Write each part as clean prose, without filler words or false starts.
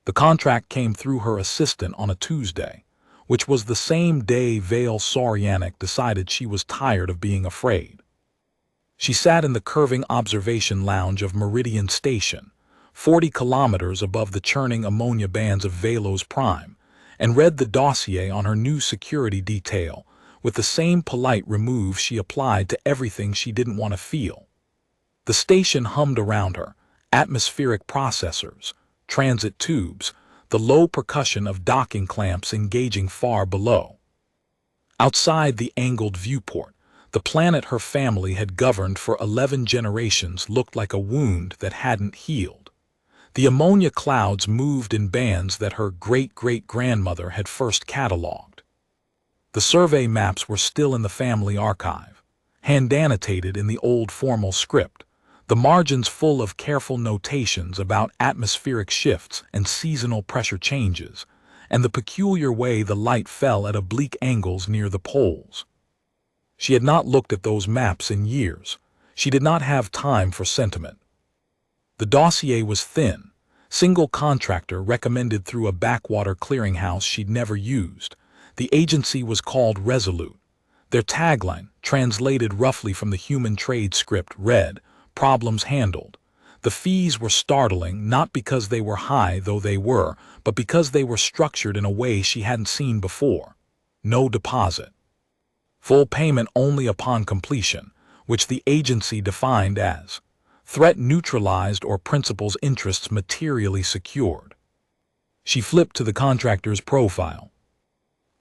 The contract came through her assistant on a Tuesday, which was the same day Vale Sorianic decided she was tired of being afraid. She sat in the curving observation lounge of Meridian Station, 40 kilometers above the churning ammonia bands of Velos Prime, and read the dossier on her new security detail with the same polite remove she applied to everything she didn't want to feel. The station hummed around her, atmospheric processors, transit tubes, the low percussion of docking clamps engaging far below. Outside the angled viewport, the planet her family had governed for 11 generations looked like a wound that hadn't healed. The ammonia clouds moved in bands that her great-great-grandmother had first catalogued. The survey maps were still in the family archive, hand-annotated in the old formal script, the margins full of careful notations about atmospheric shifts and seasonal pressure changes, and the peculiar way the light fell at oblique angles near the poles. She had not looked at those maps in years. She did not have time for sentiment. The dossier was thin, single contractor recommended through a backwater clearinghouse she'd never used. The agency was called Resolute. Their tagline, translated roughly from the human trade script, read, "Problems handled." The fees were startling, not because they were high, though they were, but because they were structured in a way she hadn't seen before. No deposit. Full payment only upon completion, which the agency defined as threat neutralized or principal's interests materially secured. She flipped to the contractor's profile.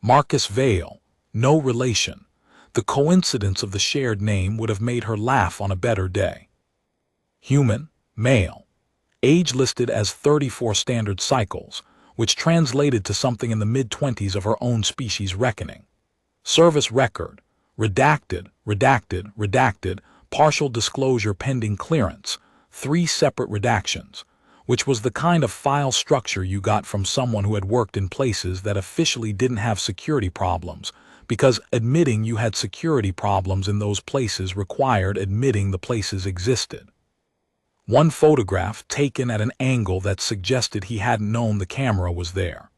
Marcus Vale, no relation. The coincidence of the shared name would have made her laugh on a better day. Human, male. Age listed as 34 standard cycles, which translated to something in the mid-20s of her own species reckoning. Service record, redacted, partial disclosure pending clearance, 3 separate redactions, which was the kind of file structure you got from someone who had worked in places that officially didn't have security problems, because admitting you had security problems in those places required admitting the places existed. One photograph taken at an angle that suggested he hadn't known the camera was there.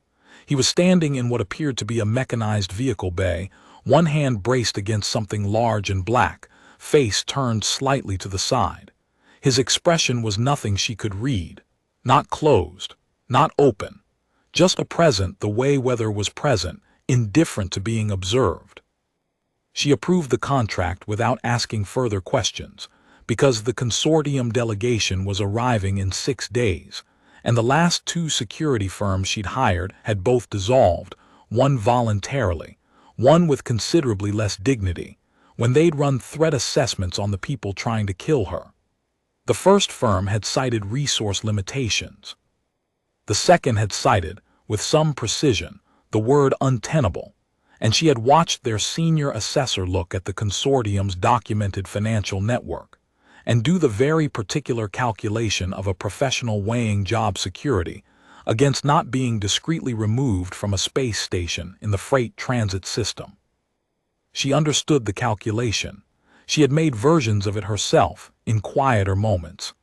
He was standing in what appeared to be a mechanized vehicle bay, one hand braced against something large and black, face turned slightly to the side. His expression was nothing she could read. Not closed, not open, just a present the way weather was present, indifferent to being observed. She approved the contract without asking further questions, because the consortium delegation was arriving in 6 days, and the last 2 security firms she'd hired had both dissolved, one voluntarily, one with considerably less dignity, when they'd run threat assessments on the people trying to kill her. The first firm had cited resource limitations. The second had cited, with some precision, the word untenable, and she had watched their senior assessor look at the consortium's documented financial network and do the very particular calculation of a professional weighing job security against not being discreetly removed from a space station in the freight transit system. She understood the calculation. She had made versions of it herself in quieter moments.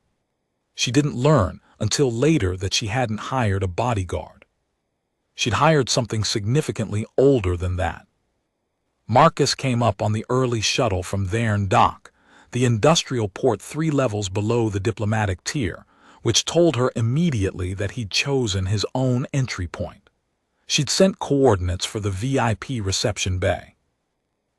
She didn't learn until later that she hadn't hired a bodyguard. She'd hired something significantly older than that. Marcus came up on the early shuttle from Thern Dock, the industrial port 3 levels below the diplomatic tier, which told her immediately that he'd chosen his own entry point. She'd sent coordinates for the VIP reception bay.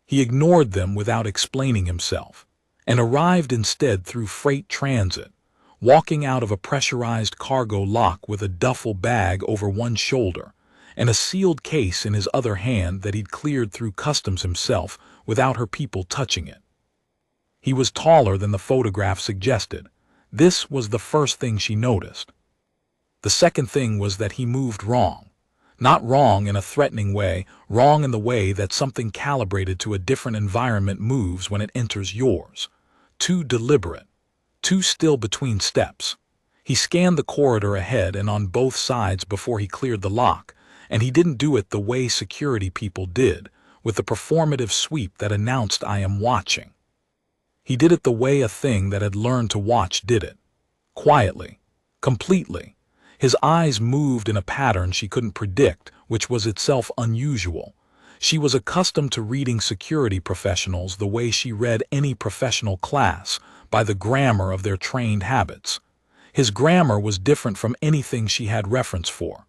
He ignored them without explaining himself, and arrived instead through freight transit, walking out of a pressurized cargo lock with a duffel bag over one shoulder and a sealed case in his other hand that he'd cleared through customs himself without her people touching it. He was taller than the photograph suggested. This was the first thing she noticed. The second thing was that he moved wrong. Not wrong in a threatening way, wrong in the way that something calibrated to a different environment moves when it enters yours. Too deliberate. Too still between steps. He scanned the corridor ahead and on both sides before he cleared the lock, and he didn't do it the way security people did, with the performative sweep that announced "I am watching." He did it the way a thing that had learned to watch did it. Quietly. Completely. His eyes moved in a pattern she couldn't predict, which was itself unusual. She was accustomed to reading security professionals the way she read any professional class, by the grammar of their trained habits. His grammar was different from anything she had reference for.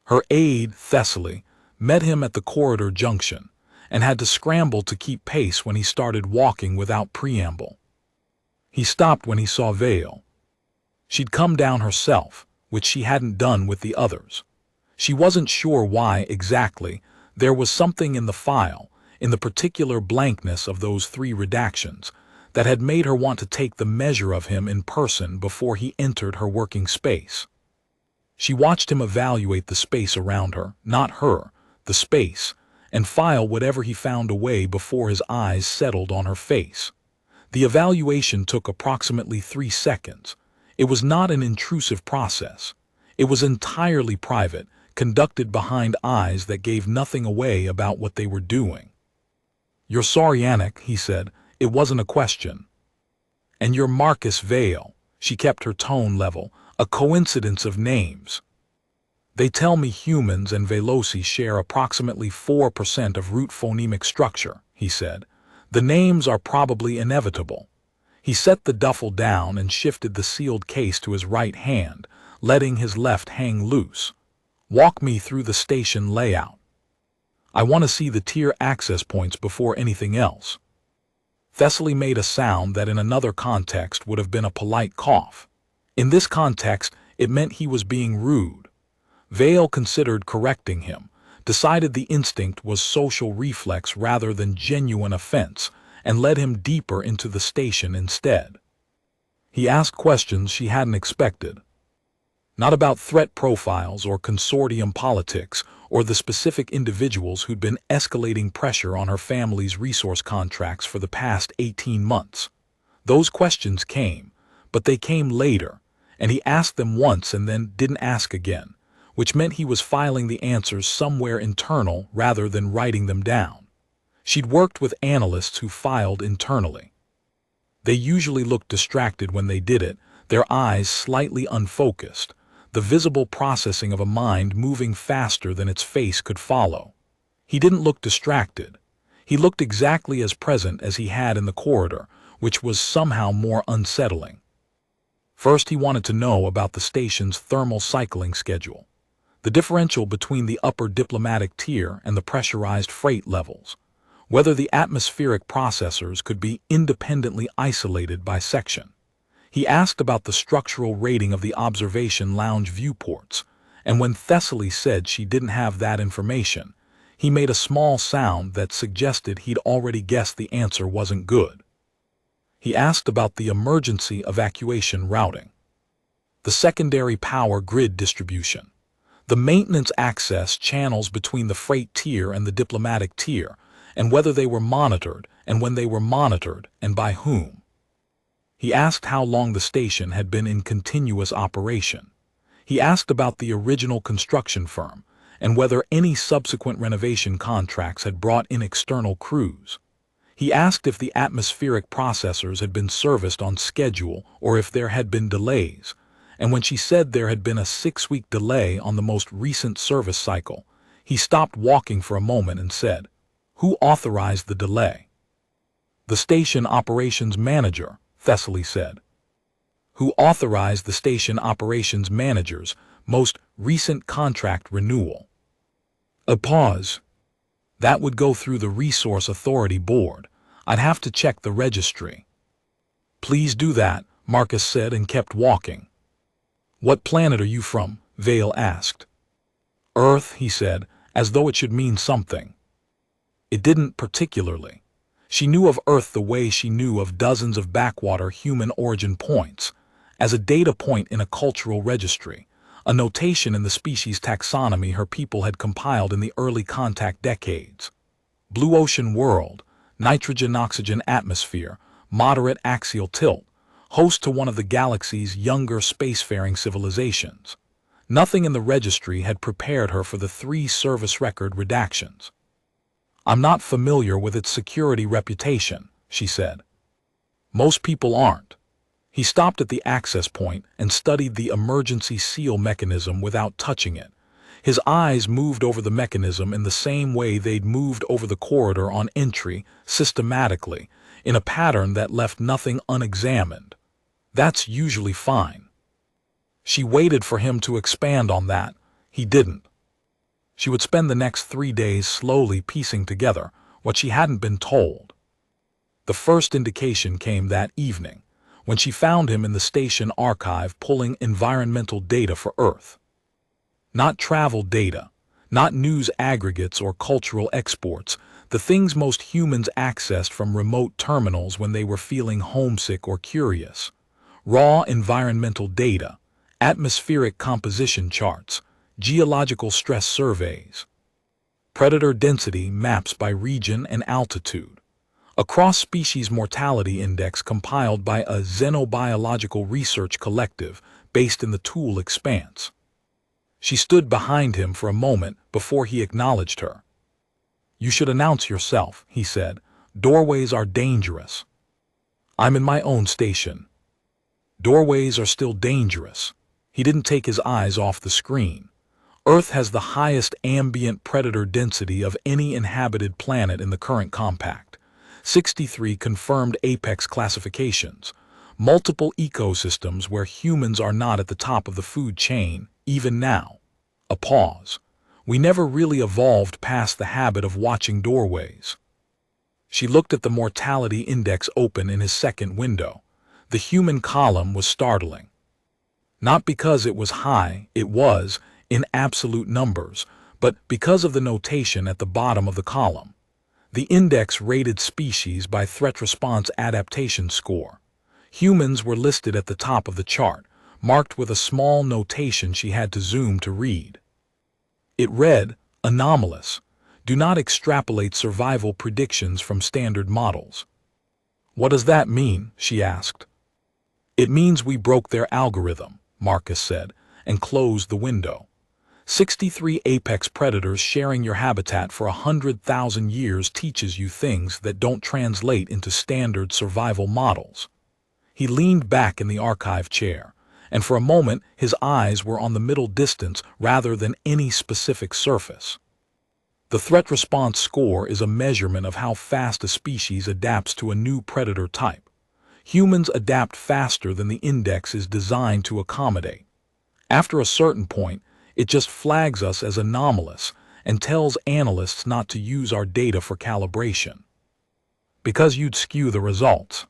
Her aide, Thessaly, met him at the corridor junction, and had to scramble to keep pace when he started walking without preamble. He stopped when he saw Vale. She'd come down herself, which she hadn't done with the others. She wasn't sure why exactly. There was something in the file, in the particular blankness of those 3 redactions, that had made her want to take the measure of him in person before he entered her working space. She watched him evaluate the space around her, not her, the space, and file whatever he found away before his eyes settled on her face. The evaluation took approximately 3 seconds. It was not an intrusive process. It was entirely private, conducted behind eyes that gave nothing away about what they were doing. "You're Sorianic," he said. It wasn't a question. "And you're Marcus Vale." She kept her tone level. "A coincidence of names." "They tell me humans and Veloci share approximately 4% of root phonemic structure," he said. "The names are probably inevitable." He set the duffel down and shifted the sealed case to his right hand, letting his left hang loose. "Walk me through the station layout. I want to see the tier access points before anything else." Thessaly made a sound that in another context would have been a polite cough. In this context, it meant he was being rude. Vale considered correcting him, decided the instinct was social reflex rather than genuine offense, and led him deeper into the station instead. He asked questions she hadn't expected. Not about threat profiles or consortium politics or the specific individuals who'd been escalating pressure on her family's resource contracts for the past 18 months. Those questions came, but they came later, and he asked them once and then didn't ask again, which meant he was filing the answers somewhere internal rather than writing them down. She'd worked with analysts who filed internally. They usually looked distracted when they did it, their eyes slightly unfocused, the visible processing of a mind moving faster than its face could follow. He didn't look distracted. He looked exactly as present as he had in the corridor, which was somehow more unsettling. First, he wanted to know about the station's thermal cycling schedule, the differential between the upper diplomatic tier and the pressurized freight levels, whether the atmospheric processors could be independently isolated by section. He asked about the structural rating of the observation lounge viewports, and when Thessaly said she didn't have that information, he made a small sound that suggested he'd already guessed the answer wasn't good. He asked about the emergency evacuation routing, the secondary power grid distribution, the maintenance access channels between the freight tier and the diplomatic tier, and whether they were monitored and when they were monitored and by whom. He asked how long the station had been in continuous operation. He asked about the original construction firm and whether any subsequent renovation contracts had brought in external crews. He asked if the atmospheric processors had been serviced on schedule or if there had been delays, and when she said there had been a 6-week delay on the most recent service cycle, he stopped walking for a moment and said, "Who authorized the delay?" "The station operations manager," Thessaly said. "Who authorized the station operations manager's most recent contract renewal?" A pause. "That would go through the Resource Authority Board. I'd have to check the registry." "Please do that," Marcus said and kept walking. "What planet are you from?" Vale asked. "Earth," he said, as though it should mean something. It didn't particularly. She knew of Earth the way she knew of dozens of backwater human origin points, as a data point in a cultural registry, a notation in the species taxonomy her people had compiled in the early contact decades. Blue ocean world, nitrogen-oxygen atmosphere, moderate axial tilt, host to one of the galaxy's younger spacefaring civilizations. Nothing in the registry had prepared her for the 3 service record redactions. "I'm not familiar with its security reputation," she said. "Most people aren't." He stopped at the access point and studied the emergency seal mechanism without touching it. His eyes moved over the mechanism in the same way they'd moved over the corridor on entry, systematically, in a pattern that left nothing unexamined. That's usually fine. She waited for him to expand on that. He didn't. She would spend the next 3 days slowly piecing together what she hadn't been told. The first indication came that evening, when she found him in the station archive pulling environmental data for Earth. Not travel data, not news aggregates or cultural exports, the things most humans accessed from remote terminals when they were feeling homesick or curious. Raw environmental data, atmospheric composition charts, geological stress surveys, predator density maps by region and altitude, a cross-species mortality index compiled by a xenobiological research collective based in the Tool Expanse. She stood behind him for a moment before he acknowledged her. "You should announce yourself," he said. "Doorways are dangerous." "I'm in my own station." "Doorways are still dangerous." He didn't take his eyes off the screen. Earth has the highest ambient predator density of any inhabited planet in the current compact. 63 confirmed apex classifications. Multiple ecosystems where humans are not at the top of the food chain, even now. A pause. We never really evolved past the habit of watching doorways. She looked at the mortality index open in his second window. The human column was startling. Not because it was high, it was, in absolute numbers, but because of the notation at the bottom of the column. The index rated species by threat response adaptation score. Humans were listed at the top of the chart, marked with a small notation she had to zoom to read. It read, "Anomalous. Do not extrapolate survival predictions from standard models." "What does that mean?" she asked. "It means we broke their algorithm," Marcus said, and closed the window. 63 apex predators sharing your habitat for 100,000 years teaches you things that don't translate into standard survival models. He leaned back in the archive chair, and for a moment his eyes were on the middle distance rather than any specific surface. The threat response score is a measurement of how fast a species adapts to a new predator type. Humans adapt faster than the index is designed to accommodate. After a certain point, it just flags us as anomalous and tells analysts not to use our data for calibration. "Because you'd skew the results."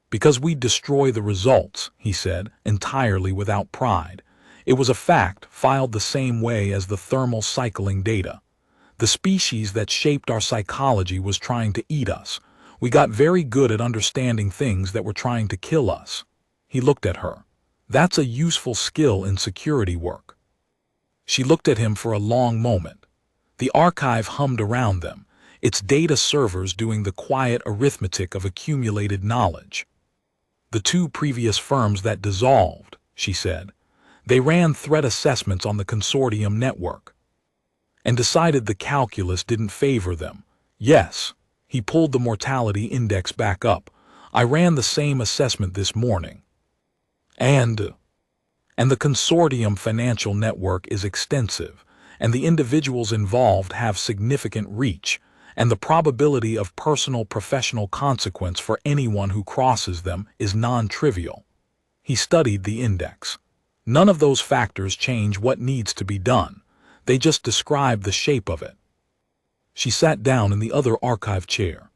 "Because we'd destroy the results," he said, entirely without pride. It was a fact filed the same way as the thermal cycling data. The species that shaped our psychology was trying to eat us. We got very good at understanding things that were trying to kill us. He looked at her. "That's a useful skill in security work." She looked at him for a long moment. The archive hummed around them, its data servers doing the quiet arithmetic of accumulated knowledge. "The 2 previous firms that dissolved," she said. "They ran threat assessments on the consortium network and decided the calculus didn't favor them." "Yes." He pulled the mortality index back up. "I ran the same assessment this morning. And the consortium financial network is extensive, and the individuals involved have significant reach, and the probability of personal professional consequence for anyone who crosses them is non-trivial." He studied the index. "None of those factors change what needs to be done. They just describe the shape of it." She sat down in the other archive chair.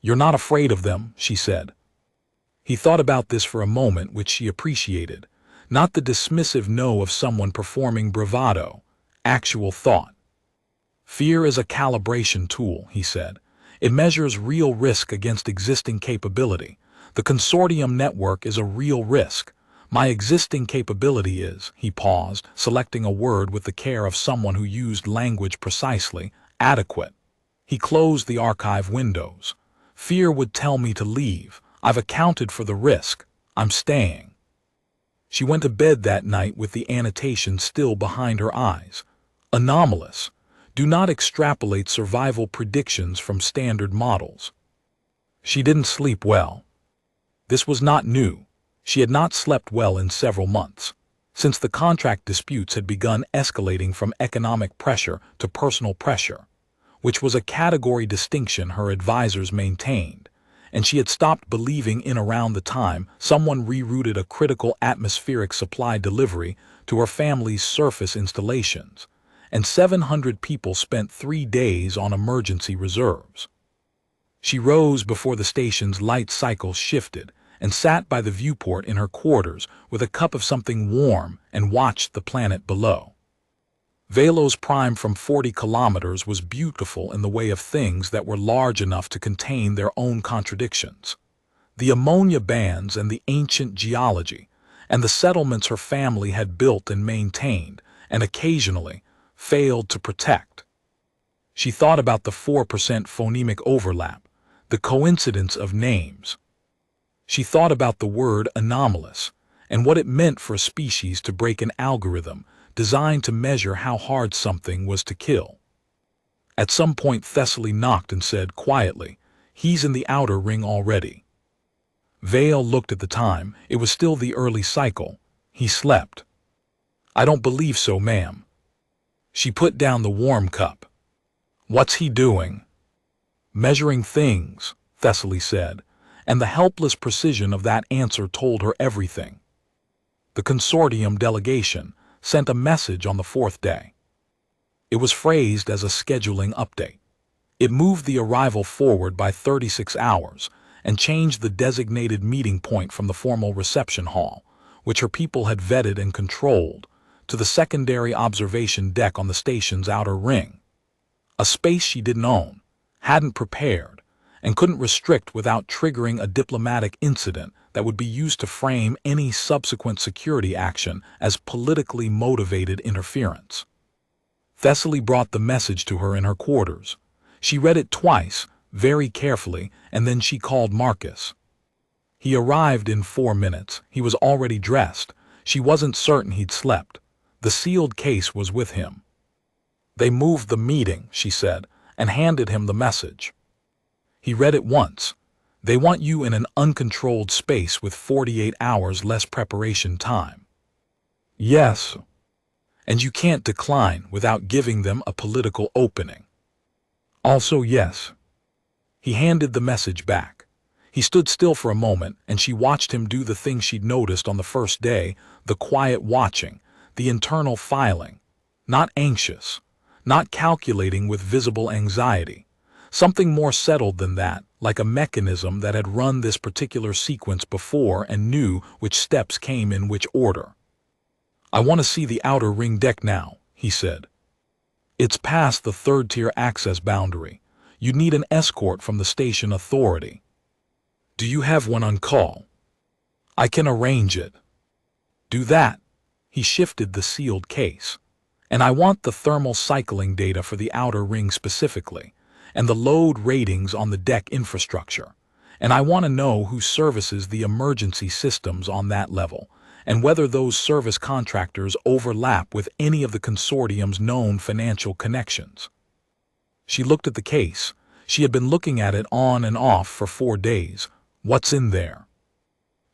"You're not afraid of them," she said. He thought about this for a moment, which she appreciated. Not the dismissive no of someone performing bravado, actual thought. "Fear is a calibration tool," he said. "It measures real risk against existing capability. The consortium network is a real risk. My existing capability is," he paused, selecting a word with the care of someone who used language precisely, "adequate." He closed the archive windows. "Fear would tell me to leave. I've accounted for the risk. I'm staying." She went to bed that night with the annotation still behind her eyes. "Anomalous. Do not extrapolate survival predictions from standard models." She didn't sleep well. This was not new. She had not slept well in several months, since the contract disputes had begun escalating from economic pressure to personal pressure, which was a category distinction her advisors maintained, and she had stopped believing in around the time someone rerouted a critical atmospheric supply delivery to her family's surface installations, and 700 people spent 3 days on emergency reserves. She rose before the station's light cycle shifted and sat by the viewport in her quarters with a cup of something warm and watched the planet below. Velos Prime from 40 kilometers was beautiful in the way of things that were large enough to contain their own contradictions. The ammonia bands and the ancient geology, and the settlements her family had built and maintained, and occasionally failed to protect. She thought about the 4% phonemic overlap, the coincidence of names. She thought about the word anomalous, and what it meant for a species to break an algorithm designed to measure how hard something was to kill. At some point Thessaly knocked and said quietly, "He's in the outer ring already." Vale looked at the time. It was still the early cycle. He slept. "I don't believe so, ma'am." She put down the warm cup. "What's he doing?" "Measuring things," Thessaly said, and the helpless precision of that answer told her everything. The consortium delegation sent a message on the 4th day. It was phrased as a scheduling update. It moved the arrival forward by 36 hours and changed the designated meeting point from the formal reception hall, which her people had vetted and controlled, to the secondary observation deck on the station's outer ring. A space she didn't own, hadn't prepared, and couldn't restrict without triggering a diplomatic incident that would be used to frame any subsequent security action as politically motivated interference. Thessaly brought the message to her in her quarters. She read it twice, very carefully, and then she called Marcus. He arrived in 4 minutes. He was already dressed. She wasn't certain he'd slept. The sealed case was with him. "They moved the meeting," she said, and handed him the message. He read it once. "They want you in an uncontrolled space with 48 hours less preparation time." "Yes." "And you can't decline without giving them a political opening." "Also yes." He handed the message back. He stood still for a moment, and she watched him do the thing she'd noticed on the first day, the quiet watching, the internal filing. Not anxious, not calculating with visible anxiety. Something more settled than that, like a mechanism that had run this particular sequence before and knew which steps came in which order. "I want to see the outer ring deck now," he said. "It's past the 3rd-tier access boundary. You'd need an escort from the station authority." "Do you have one on call?" "I can arrange it." "Do that." He shifted the sealed case. "And I want the thermal cycling data for the outer ring specifically, and the load ratings on the deck infrastructure. And I want to know who services the emergency systems on that level, and whether those service contractors overlap with any of the consortium's known financial connections." She looked at the case. She had been looking at it on and off for 4 days. "What's in there?"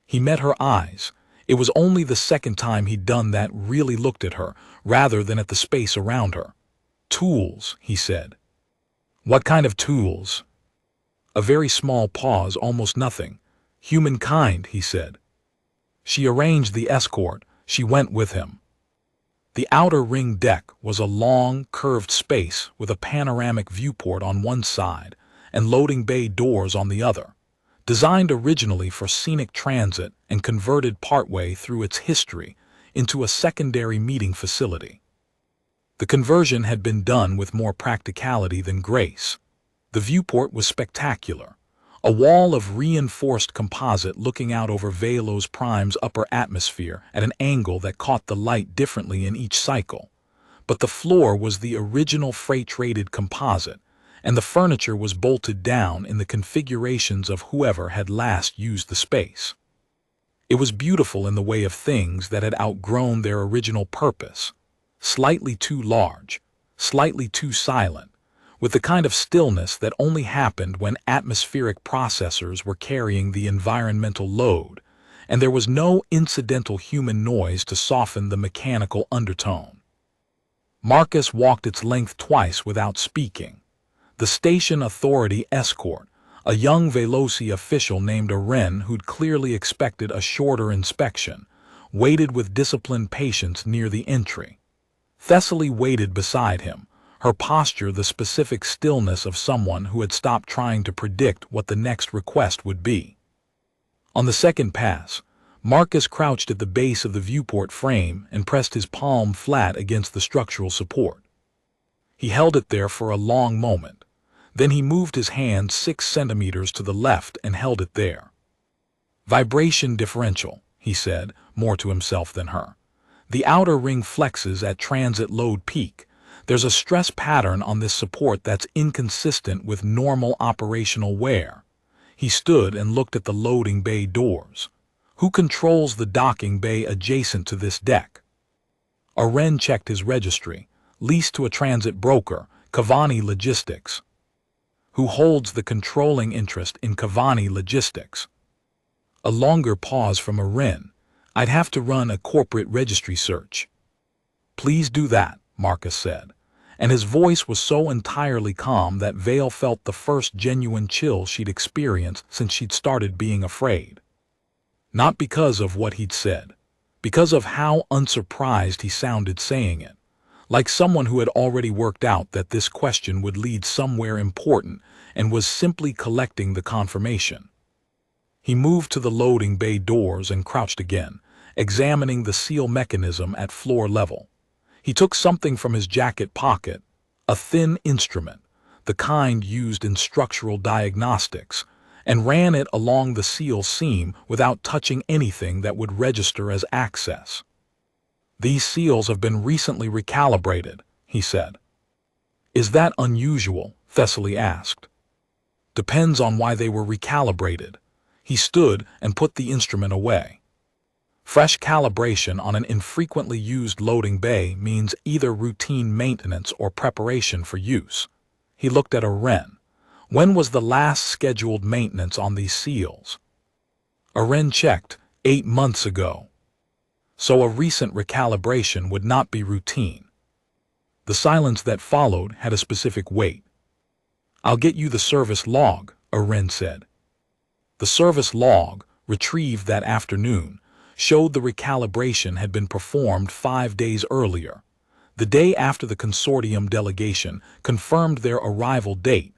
He met her eyes. It was only the second time he'd done that, really looked at her, rather than at the space around her. "Tools," he said. "What kind of tools?" A very small pause, almost nothing. "Humankind," he said. She arranged the escort. She went with him. The outer ring deck was a long, curved space with a panoramic viewport on one side and loading bay doors on the other, designed originally for scenic transit and converted partway through its history into a secondary meeting facility. The conversion had been done with more practicality than grace. The viewport was spectacular, a wall of reinforced composite looking out over Velos Prime's upper atmosphere at an angle that caught the light differently in each cycle. But the floor was the original freight-rated composite, and the furniture was bolted down in the configurations of whoever had last used the space. It was beautiful in the way of things that had outgrown their original purpose. Slightly too large, slightly too silent, with the kind of stillness that only happened when atmospheric processors were carrying the environmental load, and there was no incidental human noise to soften the mechanical undertone. Marcus walked its length twice without speaking. The station authority escort, a young Veloci official named Aren who'd clearly expected a shorter inspection, waited with disciplined patience near the entry. Thessaly waited beside him, her posture the specific stillness of someone who had stopped trying to predict what the next request would be. On the second pass, Marcus crouched at the base of the viewport frame and pressed his palm flat against the structural support. He held it there for a long moment. Then he moved his hand 6 centimeters to the left and held it there. "Vibration differential," he said, more to himself than her. "The outer ring flexes at transit load peak. There's a stress pattern on this support that's inconsistent with normal operational wear." He stood and looked at the loading bay doors. Who controls the docking bay adjacent to this deck? Aren checked his registry, leased to a transit broker, Cavani Logistics. Who holds the controlling interest in Cavani Logistics? A longer pause from Aren. "I'd have to run a corporate registry search." "Please do that," Marcus said, and his voice was so entirely calm that Vale felt the first genuine chill she'd experienced since she'd started being afraid. Not because of what he'd said, because of how unsurprised he sounded saying it, like someone who had already worked out that this question would lead somewhere important and was simply collecting the confirmation. He moved to the loading bay doors and crouched again, examining the seal mechanism at floor level. He took something from his jacket pocket, a thin instrument, the kind used in structural diagnostics, and ran it along the seal seam without touching anything that would register as access. "These seals have been recently recalibrated," he said. "Is that unusual?" Thessaly asked. "Depends on why they were recalibrated." He stood and put the instrument away. Fresh calibration on an infrequently used loading bay means either routine maintenance or preparation for use. He looked at Aren. "When was the last scheduled maintenance on these seals?" Aren checked, 8 months ago. So a recent recalibration would not be routine. The silence that followed had a specific weight. "I'll get you the service log," Aren said. The service log, retrieved that afternoon, showed the recalibration had been performed 5 days earlier, the day after the consortium delegation confirmed their arrival date,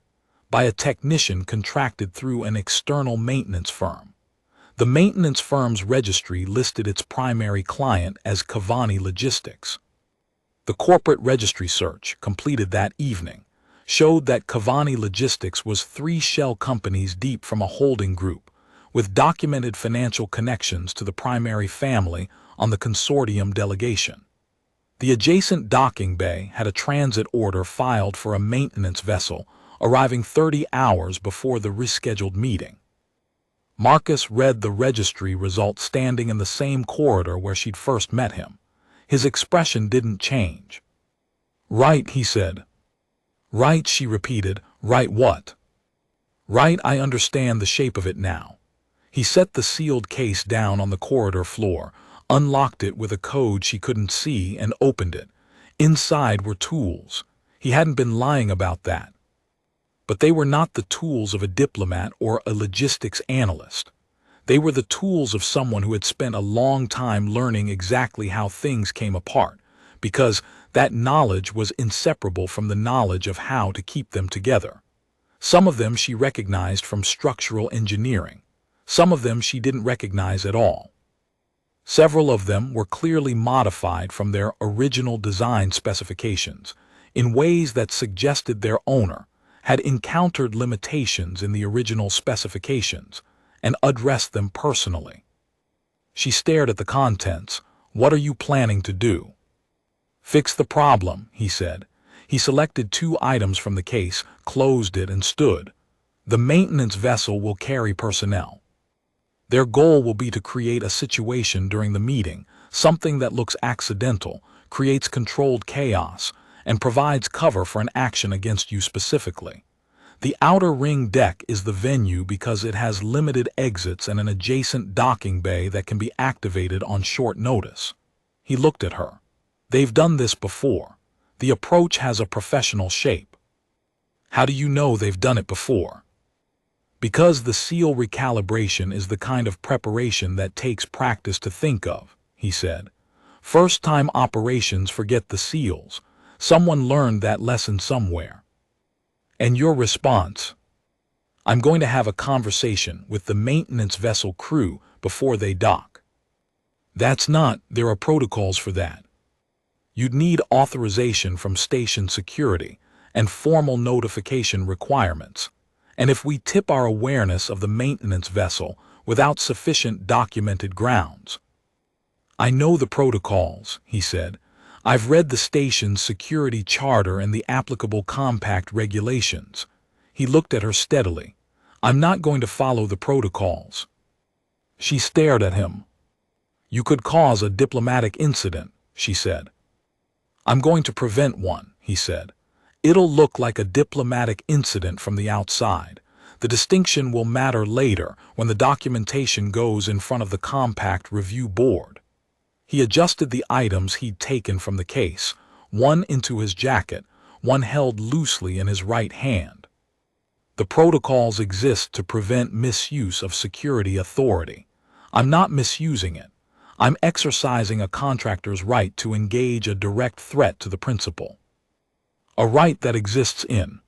by a technician contracted through an external maintenance firm. The maintenance firm's registry listed its primary client as Cavani Logistics. The corporate registry search, completed that evening, showed that Cavani Logistics was 3 shell companies deep from a holding group, with documented financial connections to the primary family on the consortium delegation. The adjacent docking bay had a transit order filed for a maintenance vessel arriving 30 hours before the rescheduled meeting. Marcus read the registry result standing in the same corridor where she'd first met him. His expression didn't change. "Right," he said. "Right," she repeated. "Right what?" "Right, I understand the shape of it now." He set the sealed case down on the corridor floor, unlocked it with a code she couldn't see, and opened it. Inside were tools. He hadn't been lying about that. But they were not the tools of a diplomat or a logistics analyst. They were the tools of someone who had spent a long time learning exactly how things came apart, because that knowledge was inseparable from the knowledge of how to keep them together. Some of them she recognized from structural engineering. Some of them she didn't recognize at all. Several of them were clearly modified from their original design specifications in ways that suggested their owner had encountered limitations in the original specifications and addressed them personally. She stared at the contents. "What are you planning to do?" "Fix the problem," he said. He selected 2 items from the case, closed it, and stood. "The maintenance vessel will carry personnel. Their goal will be to create a situation during the meeting, something that looks accidental, creates controlled chaos, and provides cover for an action against you specifically. The outer ring deck is the venue because it has limited exits and an adjacent docking bay that can be activated on short notice. He looked at her. They've done this before. The approach has a professional shape. How do you know they've done it before? Because the seal recalibration is the kind of preparation that takes practice to think of, he said. First-time operations forget the seals. Someone learned that lesson somewhere. And your response? I'm going to have a conversation with the maintenance vessel crew before they dock. There are protocols for that. You'd need authorization from station security and formal notification requirements. And if we tip our awareness of the maintenance vessel without sufficient documented grounds. I know the protocols, he said. I've read the station's security charter and the applicable compact regulations. He looked at her steadily. I'm not going to follow the protocols. She stared at him. You could cause a diplomatic incident, she said. I'm going to prevent one, he said. It'll look like a diplomatic incident from the outside. The distinction will matter later when the documentation goes in front of the compact review board. He adjusted the items he'd taken from the case, one into his jacket, one held loosely in his right hand. The protocols exist to prevent misuse of security authority. I'm not misusing it. I'm exercising a contractor's right to engage a direct threat to the principal. A right that exists in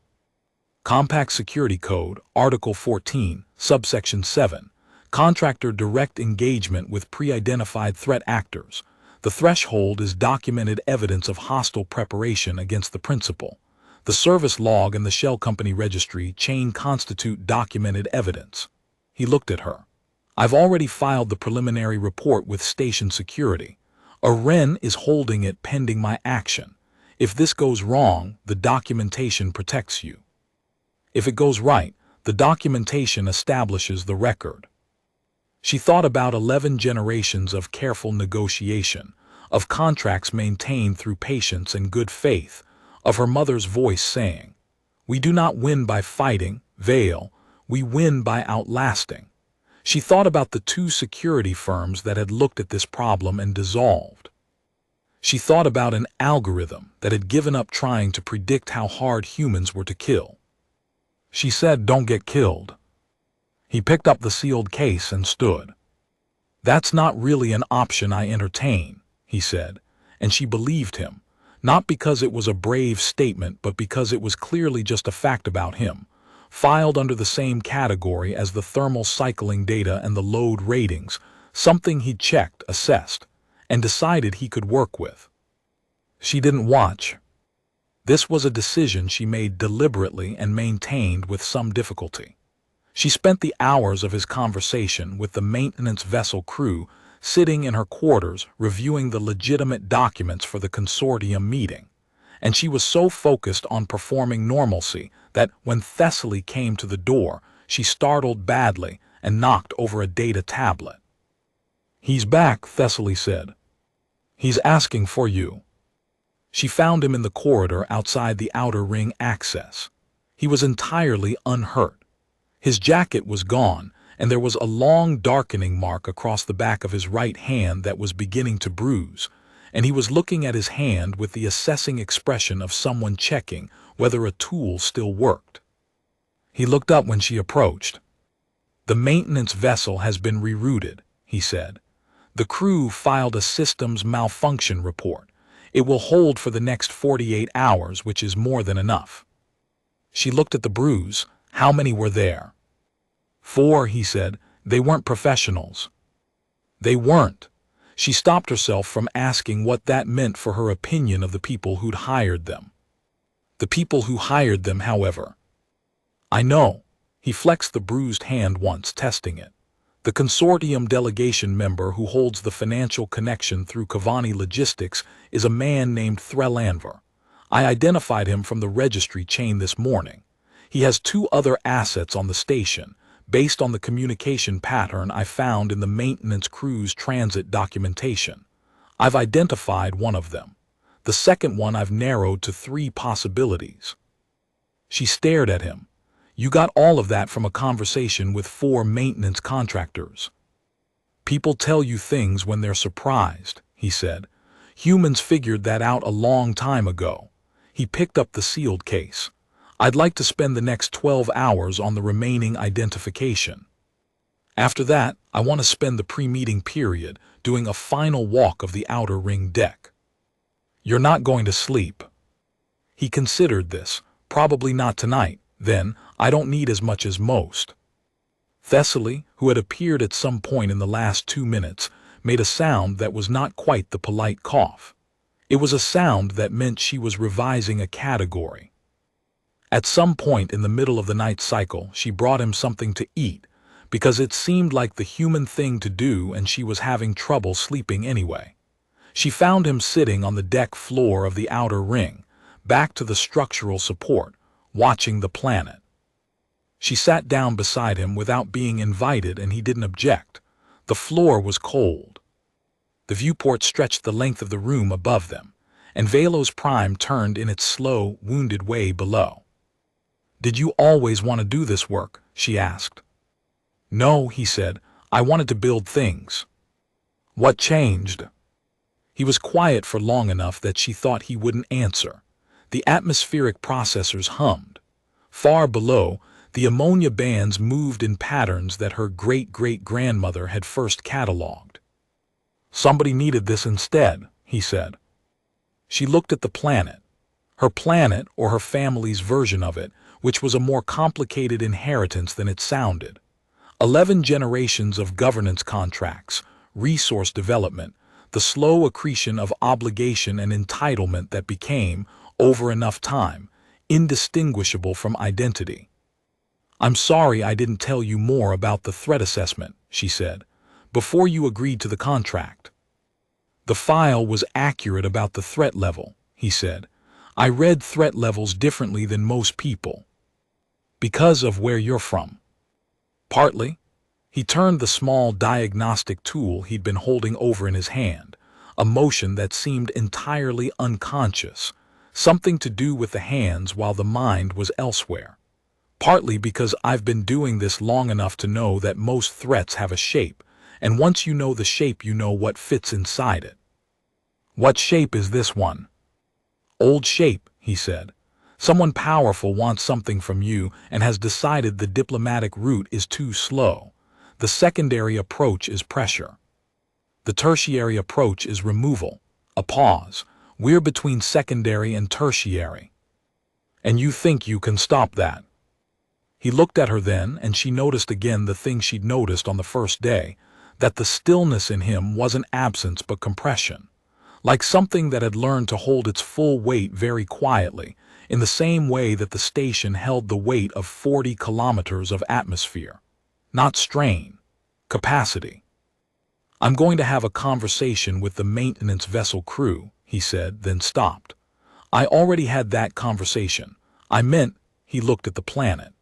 Compact Security Code, Article 14, Subsection 7, Contractor Direct Engagement with Pre-Identified Threat Actors. The threshold is documented evidence of hostile preparation against the principal. The service log and the shell company registry chain constitute documented evidence. He looked at her. I've already filed the preliminary report with station security. A wren is holding it pending my action. If this goes wrong, the documentation protects you. If it goes right, the documentation establishes the record. She thought about 11 generations of careful negotiation, of contracts maintained through patience and good faith, of her mother's voice saying, "We do not win by fighting, Vale, we win by outlasting." She thought about the 2 security firms that had looked at this problem and dissolved. She thought about an algorithm that had given up trying to predict how hard humans were to kill. She said, "Don't get killed." He picked up the sealed case and stood. "That's not really an option I entertain," he said, and she believed him, not because it was a brave statement but because it was clearly just a fact about him, filed under the same category as the thermal cycling data and the load ratings, something he'd checked, assessed, and decided he could work with. She didn't watch. This was a decision she made deliberately and maintained with some difficulty. She spent the hours of his conversation with the maintenance vessel crew sitting in her quarters reviewing the legitimate documents for the consortium meeting, and she was so focused on performing normalcy that when Thessaly came to the door, she startled badly and knocked over a data tablet. "He's back," Thessaly said. "He's asking for you." She found him in the corridor outside the outer ring access. He was entirely unhurt. His jacket was gone, and there was a long darkening mark across the back of his right hand that was beginning to bruise, and he was looking at his hand with the assessing expression of someone checking whether a tool still worked. He looked up when she approached. "The maintenance vessel has been rerouted," he said. "The crew filed a systems malfunction report. It will hold for the next 48 hours, which is more than enough." She looked at the bruise. How many were there? 4, he said. They weren't professionals. They weren't. She stopped herself from asking what that meant for her opinion of the people who'd hired them. The people who hired them, however. I know. He flexed the bruised hand once, testing it. The consortium delegation member who holds the financial connection through Kavani Logistics is a man named Threlanver. I identified him from the registry chain this morning. He has 2 other assets on the station, based on the communication pattern I found in the maintenance crew's transit documentation. I've identified one of them. The second one I've narrowed to 3 possibilities. She stared at him. You got all of that from a conversation with 4 maintenance contractors. People tell you things when they're surprised, he said. Humans figured that out a long time ago. He picked up the sealed case. I'd like to spend the next 12 hours on the remaining identification. After that, I want to spend the pre-meeting period doing a final walk of the outer ring deck. You're not going to sleep. He considered this. Probably not tonight. Then, I don't need as much as most. Thessaly, who had appeared at some point in the last 2 minutes, made a sound that was not quite the polite cough. It was a sound that meant she was revising a category. At some point in the middle of the night cycle, she brought him something to eat, because it seemed like the human thing to do and she was having trouble sleeping anyway. She found him sitting on the deck floor of the outer ring, back to the structural support, watching the planet. She sat down beside him without being invited and he didn't object. The floor was cold. The viewport stretched the length of the room above them, and Velos Prime turned in its slow, wounded way below. Did you always want to do this work? She asked. No, he said. I wanted to build things. What changed? He was quiet for long enough that she thought he wouldn't answer. The atmospheric processors hummed. Far below, the ammonia bands moved in patterns that her great-great-grandmother had first catalogued. Somebody needed this instead, he said. She looked at the planet. Her planet, or her family's version of it, which was a more complicated inheritance than it sounded. 11 generations of governance contracts, resource development, the slow accretion of obligation and entitlement that became, over enough time, indistinguishable from identity. I'm sorry I didn't tell you more about the threat assessment, she said, before you agreed to the contract. The file was accurate about the threat level, he said. I read threat levels differently than most people. Because of where you're from. Partly. He turned the small diagnostic tool he'd been holding over in his hand, a motion that seemed entirely unconscious, something to do with the hands while the mind was elsewhere. Partly because I've been doing this long enough to know that most threats have a shape, and once you know the shape you know what fits inside it. What shape is this one? Old shape, he said. Someone powerful wants something from you and has decided the diplomatic route is too slow. The secondary approach is pressure. The tertiary approach is removal. A pause. We're between secondary and tertiary. And you think you can stop that? He looked at her then, and she noticed again the thing she'd noticed on the first day, that the stillness in him wasn't absence but compression, like something that had learned to hold its full weight very quietly, in the same way that the station held the weight of 40 kilometers of atmosphere. Not strain, capacity. I'm going to have a conversation with the maintenance vessel crew, he said, then stopped. I already had that conversation. I meant, he looked at the planet.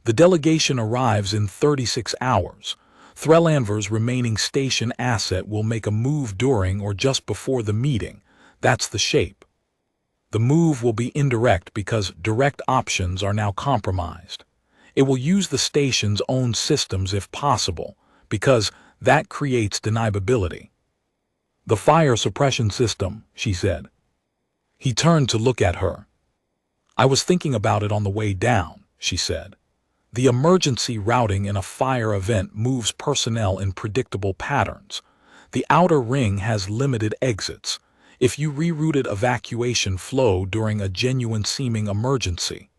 The delegation arrives in 36 hours. Threllanver's remaining station asset will make a move during or just before the meeting. That's the shape. The move will be indirect because direct options are now compromised. It will use the station's own systems if possible, because that creates deniability. The fire suppression system, she said. He turned to look at her. I was thinking about it on the way down, she said. The emergency routing in a fire event moves personnel in predictable patterns. The outer ring has limited exits. If you rerouted evacuation flow during a genuine-seeming emergency,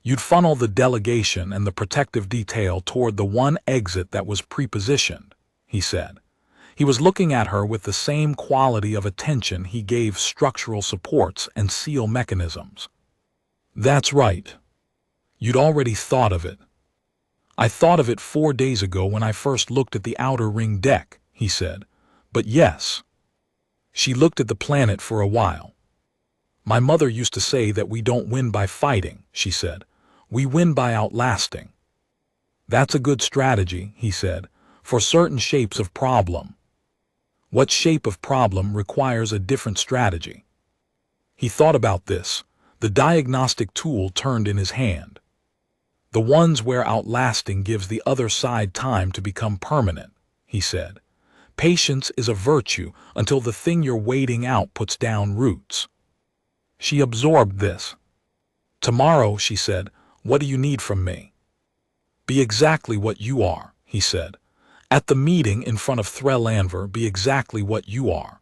you'd funnel the delegation and the protective detail toward the one exit that was prepositioned, he said. He was looking at her with the same quality of attention he gave structural supports and seal mechanisms. That's right. You'd already thought of it. I thought of it 4 days ago when I first looked at the outer ring deck, he said. But yes. She looked at the planet for a while. My mother used to say that we don't win by fighting, she said. We win by outlasting. That's a good strategy, he said, for certain shapes of problem. What shape of problem requires a different strategy? He thought about this. The diagnostic tool turned in his hand. The ones where outlasting gives the other side time to become permanent, he said. Patience is a virtue until the thing you're waiting out puts down roots. She absorbed this. Tomorrow, she said, what do you need from me? Be exactly what you are, he said. At the meeting in front of Threllanver, be exactly what you are.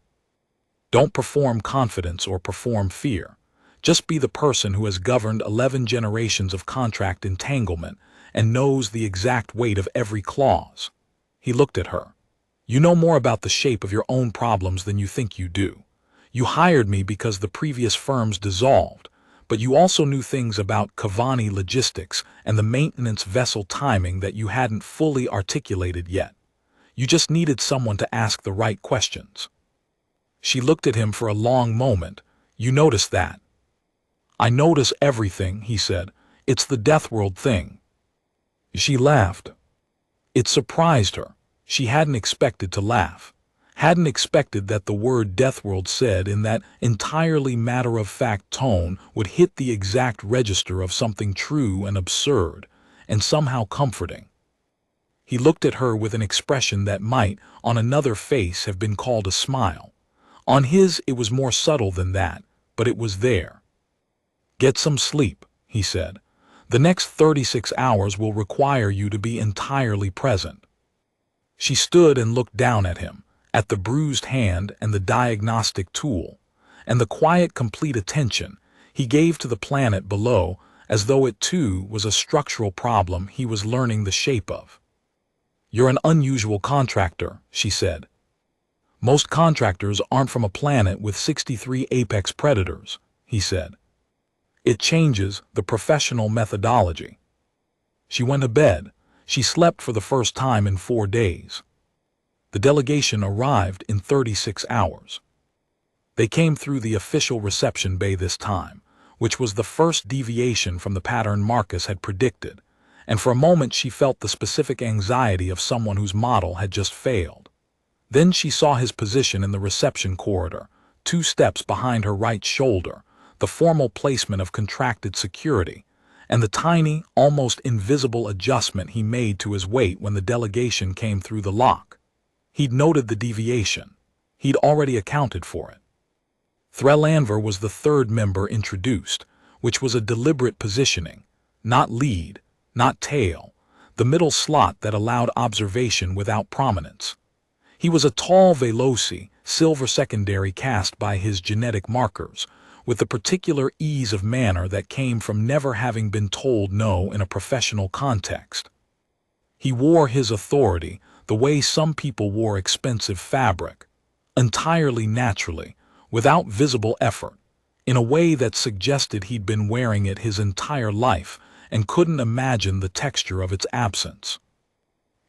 Don't perform confidence or perform fear. Just be the person who has governed 11 generations of contract entanglement and knows the exact weight of every clause. He looked at her. You know more about the shape of your own problems than you think you do. You hired me because the previous firms dissolved, but you also knew things about Kavani logistics and the maintenance vessel timing that you hadn't fully articulated yet. You just needed someone to ask the right questions. She looked at him for a long moment. You noticed that? I notice everything, he said. It's the Deathworld thing. She laughed. It surprised her. She hadn't expected to laugh. Hadn't expected that the word Deathworld said in that entirely matter-of-fact tone would hit the exact register of something true and absurd, and somehow comforting. He looked at her with an expression that might, on another face, have been called a smile. On his, it was more subtle than that, but it was there. Get some sleep, he said. The next 36 hours will require you to be entirely present. She stood and looked down at him, at the bruised hand and the diagnostic tool, and the quiet, complete attention he gave to the planet below, as though it too was a structural problem he was learning the shape of. You're an unusual contractor, she said. Most contractors aren't from a planet with 63 apex predators, he said. It changes the professional methodology. She went to bed. She slept for the first time in 4 days. The delegation arrived in 36 hours. They came through the official reception bay this time, which was the first deviation from the pattern Marcus had predicted, and for a moment she felt the specific anxiety of someone whose model had just failed. Then she saw his position in the reception corridor, 2 steps behind her right shoulder, the formal placement of contracted security, and the tiny, almost invisible adjustment he made to his weight when the delegation came through the lock. He'd noted the deviation. He'd already accounted for it. Threllanver was the 3rd member introduced, which was a deliberate positioning, not lead, not tail, the middle slot that allowed observation without prominence. He was a tall Veloci, silver secondary cast by his genetic markers, with the particular ease of manner that came from never having been told no in a professional context. He wore his authority the way some people wore expensive fabric, entirely naturally, without visible effort, in a way that suggested he'd been wearing it his entire life and couldn't imagine the texture of its absence.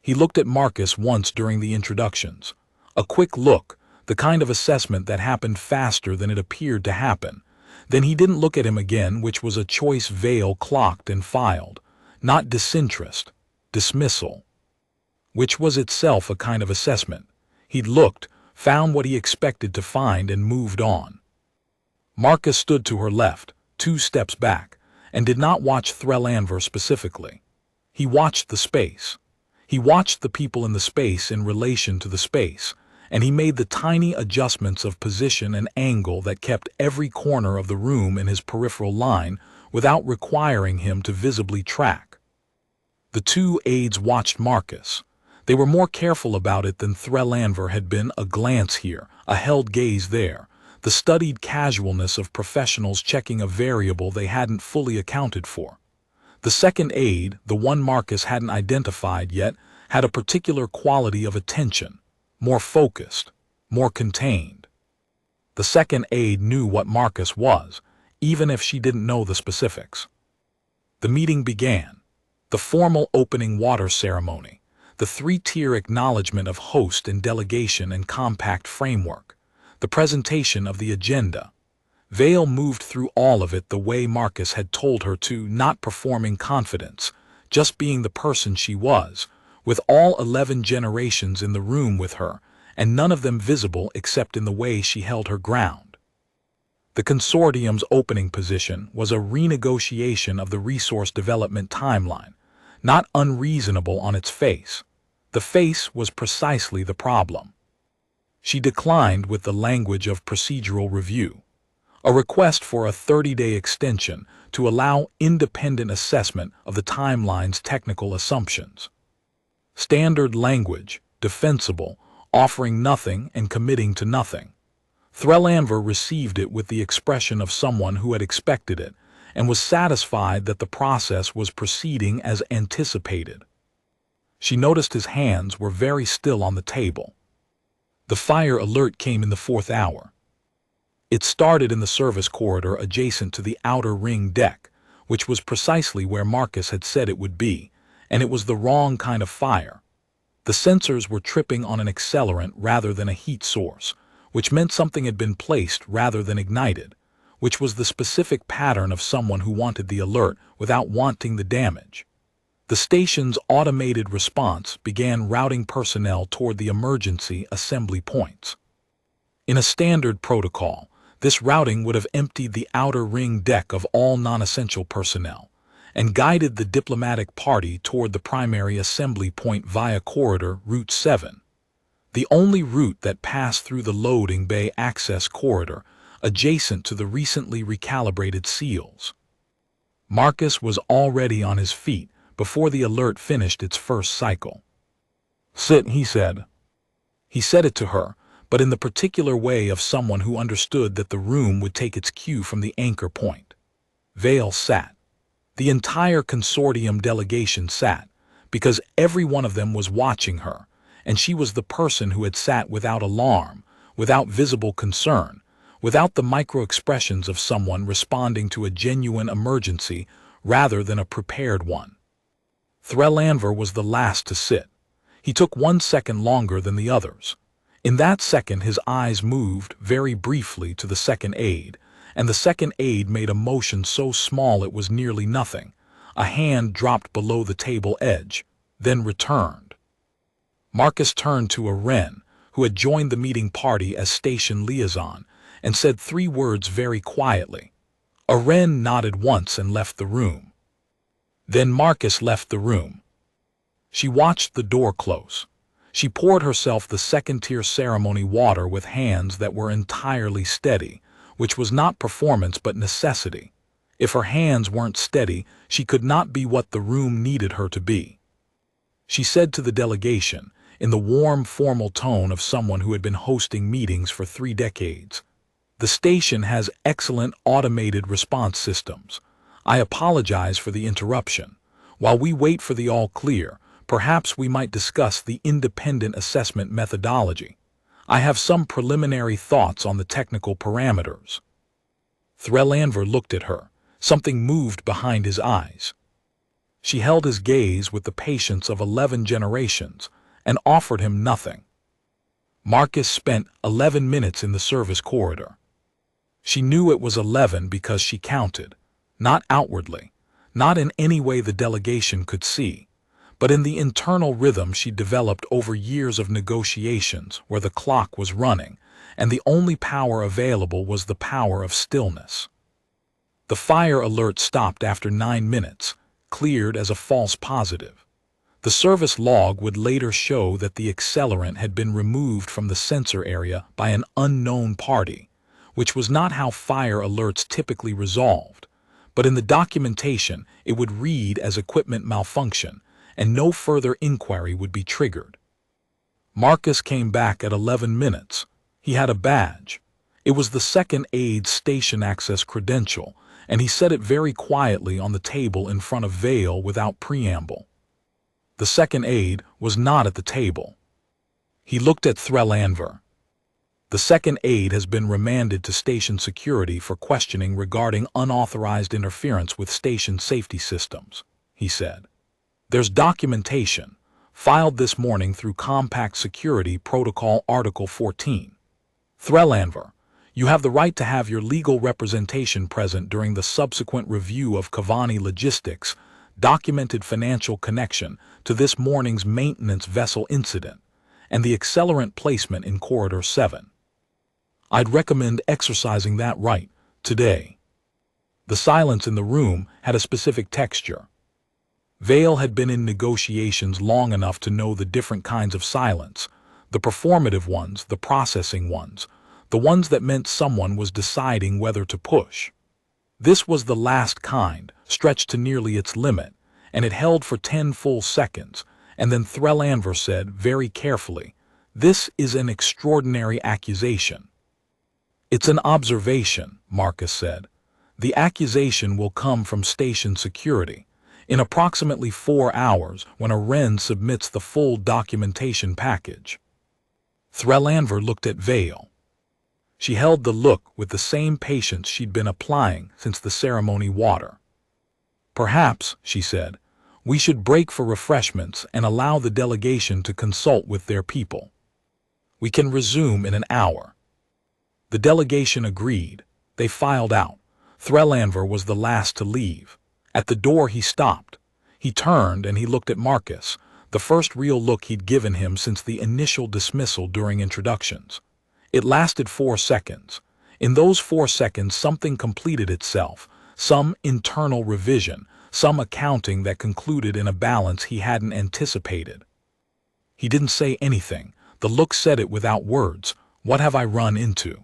He looked at Marcus once during the introductions, a quick look, the kind of assessment that happened faster than it appeared to happen. Then he didn't look at him again, which was a choice veil clocked and filed, not disinterest, dismissal, which was itself a kind of assessment. He'd looked, found what he expected to find, and moved on. Marcus stood to her left, 2 steps back, and did not watch Threllanver specifically. He watched the space. He watched the people in the space in relation to the space, and he made the tiny adjustments of position and angle that kept every corner of the room in his peripheral line without requiring him to visibly track. The 2 aides watched Marcus. They were more careful about it than Threllanver had been, a glance here, a held gaze there, the studied casualness of professionals checking a variable they hadn't fully accounted for. The 2nd aide, the one Marcus hadn't identified yet, had a particular quality of attention, more focused, more contained. The 2nd aide knew what Marcus was, even if she didn't know the specifics. The meeting began. The formal opening water ceremony, the 3-tier acknowledgement of host and delegation and compact framework, the presentation of the agenda. Vale moved through all of it the way Marcus had told her to, not performing confidence, just being the person she was, with all 11 generations in the room with her, and none of them visible except in the way she held her ground. The consortium's opening position was a renegotiation of the resource development timeline, not unreasonable on its face. The face was precisely the problem. She declined with the language of procedural review, a request for a 30-day extension to allow independent assessment of the timeline's technical assumptions. Standard language, defensible, offering nothing and committing to nothing. Threllanver received it with the expression of someone who had expected it and was satisfied that the process was proceeding as anticipated. She noticed his hands were very still on the table. The fire alert came in the 4th hour. It started in the service corridor adjacent to the outer ring deck, which was precisely where Marcus had said it would be, and it was the wrong kind of fire. The sensors were tripping on an accelerant rather than a heat source, which meant something had been placed rather than ignited, which was the specific pattern of someone who wanted the alert without wanting the damage. The station's automated response began routing personnel toward the emergency assembly points. In a standard protocol, this routing would have emptied the outer ring deck of all non-essential personnel and guided the diplomatic party toward the primary assembly point via corridor Route 7. The only route that passed through the loading bay access corridor adjacent to the recently recalibrated seals. Marcus was already on his feet before the alert finished its first cycle. "Sit," he said. He said it to her, but in the particular way of someone who understood that the room would take its cue from the anchor point. Vale sat. The entire consortium delegation sat, because every one of them was watching her, and she was the person who had sat without alarm, without visible concern, without the micro-expressions of someone responding to a genuine emergency rather than a prepared one. Threllanver was the last to sit. He took 1 second longer than the others. In that second his eyes moved very briefly to the second aide, and the second aide made a motion so small it was nearly nothing. A hand dropped below the table edge, then returned. Marcus turned to a Wren, who had joined the meeting party as station liaison, and said 3 words very quietly. A Wren nodded once and left the room. Then Marcus left the room. She watched the door close. She poured herself the second-tier ceremony water with hands that were entirely steady, which was not performance but necessity. If her hands weren't steady, she could not be what the room needed her to be. She said to the delegation, in the warm, formal tone of someone who had been hosting meetings for 3 decades, "The station has excellent automated response systems. I apologize for the interruption. While we wait for the all-clear, perhaps we might discuss the independent assessment methodology. I have some preliminary thoughts on the technical parameters." Threllanver looked at her. Something moved behind his eyes. She held his gaze with the patience of 11 generations and offered him nothing. Marcus spent 11 minutes in the service corridor. She knew it was 11 because she counted, not outwardly, not in any way the delegation could see, but in the internal rhythm she developed over years of negotiations where the clock was running, and the only power available was the power of stillness. The fire alert stopped after 9 minutes, cleared as a false positive. The service log would later show that the accelerant had been removed from the sensor area by an unknown party, which was not how fire alerts typically resolved, but in the documentation it would read as equipment malfunction, and no further inquiry would be triggered. Marcus came back at 11 minutes. He had a badge. It was the second aide's station access credential, and he set it very quietly on the table in front of Vale without preamble. The second aide was not at the table. He looked at Threllanver. "The second aide has been remanded to station security for questioning regarding unauthorized interference with station safety systems," he said. "There's documentation, filed this morning through Compact Security Protocol Article 14. Threllanver, you have the right to have your legal representation present during the subsequent review of Kavani Logistics' documented financial connection to this morning's maintenance vessel incident and the accelerant placement in Corridor 7. I'd recommend exercising that right," Today. The silence in the room had a specific texture. Vale had been in negotiations long enough to know the different kinds of silence, the performative ones, the processing ones, the ones that meant someone was deciding whether to push. This was the last kind, stretched to nearly its limit, and it held for 10 full seconds, and then Threllanver said, very carefully, "This is an extraordinary accusation." "It's an observation," Marcus said. "The accusation will come from station security. In approximately 4 hours, when a Wren submits the full documentation package." Threllanver looked at Vale. She held the look with the same patience she'd been applying since the ceremony water. "Perhaps," she said, "we should break for refreshments and allow the delegation to consult with their people. We can resume in an hour." The delegation agreed. They filed out. Threllanver was the last to leave. At the door he stopped. He turned and he looked at Marcus, the first real look he'd given him since the initial dismissal during introductions. It lasted 4 seconds. In those 4 seconds something completed itself, some internal revision, some accounting that concluded in a balance he hadn't anticipated. He didn't say anything. The look said it without words. "What have I run into?"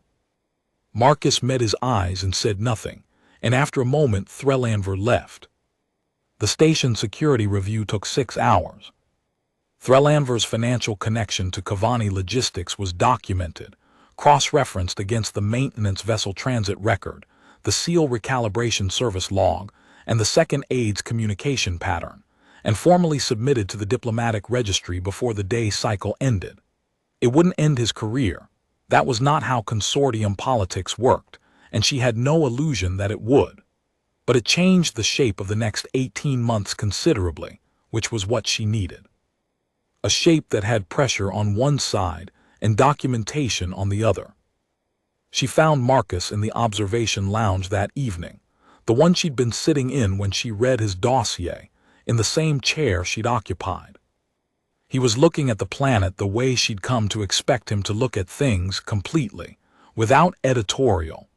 Marcus met his eyes and said nothing, and after a moment Threllanver left. The station security review took 6 hours. Threllanver's financial connection to Kavani Logistics was documented, cross-referenced against the maintenance vessel transit record, the SEAL recalibration service log, and the second aide's communication pattern, and formally submitted to the diplomatic registry before the day cycle ended. It wouldn't end his career. That was not how consortium politics worked, and she had no illusion that it would. But it changed the shape of the next 18 months considerably, which was what she needed. A shape that had pressure on one side and documentation on the other. She found Marcus in the observation lounge that evening, the one she'd been sitting in when she read his dossier, in the same chair she'd occupied. He was looking at the planet the way she'd come to expect him to look at things, completely, without editorial.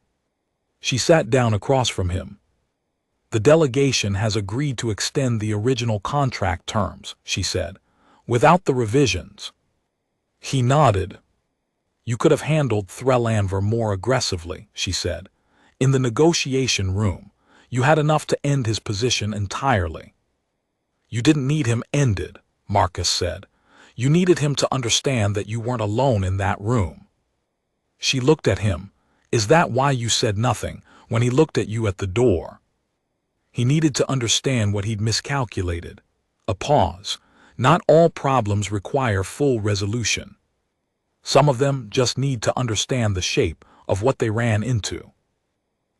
She sat down across from him. "The delegation has agreed to extend the original contract terms," she said, "without the revisions." He nodded. "You could have handled Threllanver more aggressively," she said. "In the negotiation room, you had enough to end his position entirely." "You didn't need him ended," Marcus said. "You needed him to understand that you weren't alone in that room." She looked at him. "Is that why you said nothing when he looked at you at the door?" He needed to understand what he'd miscalculated. A pause. Not all problems require full resolution. Some of them just need to understand the shape of what they ran into.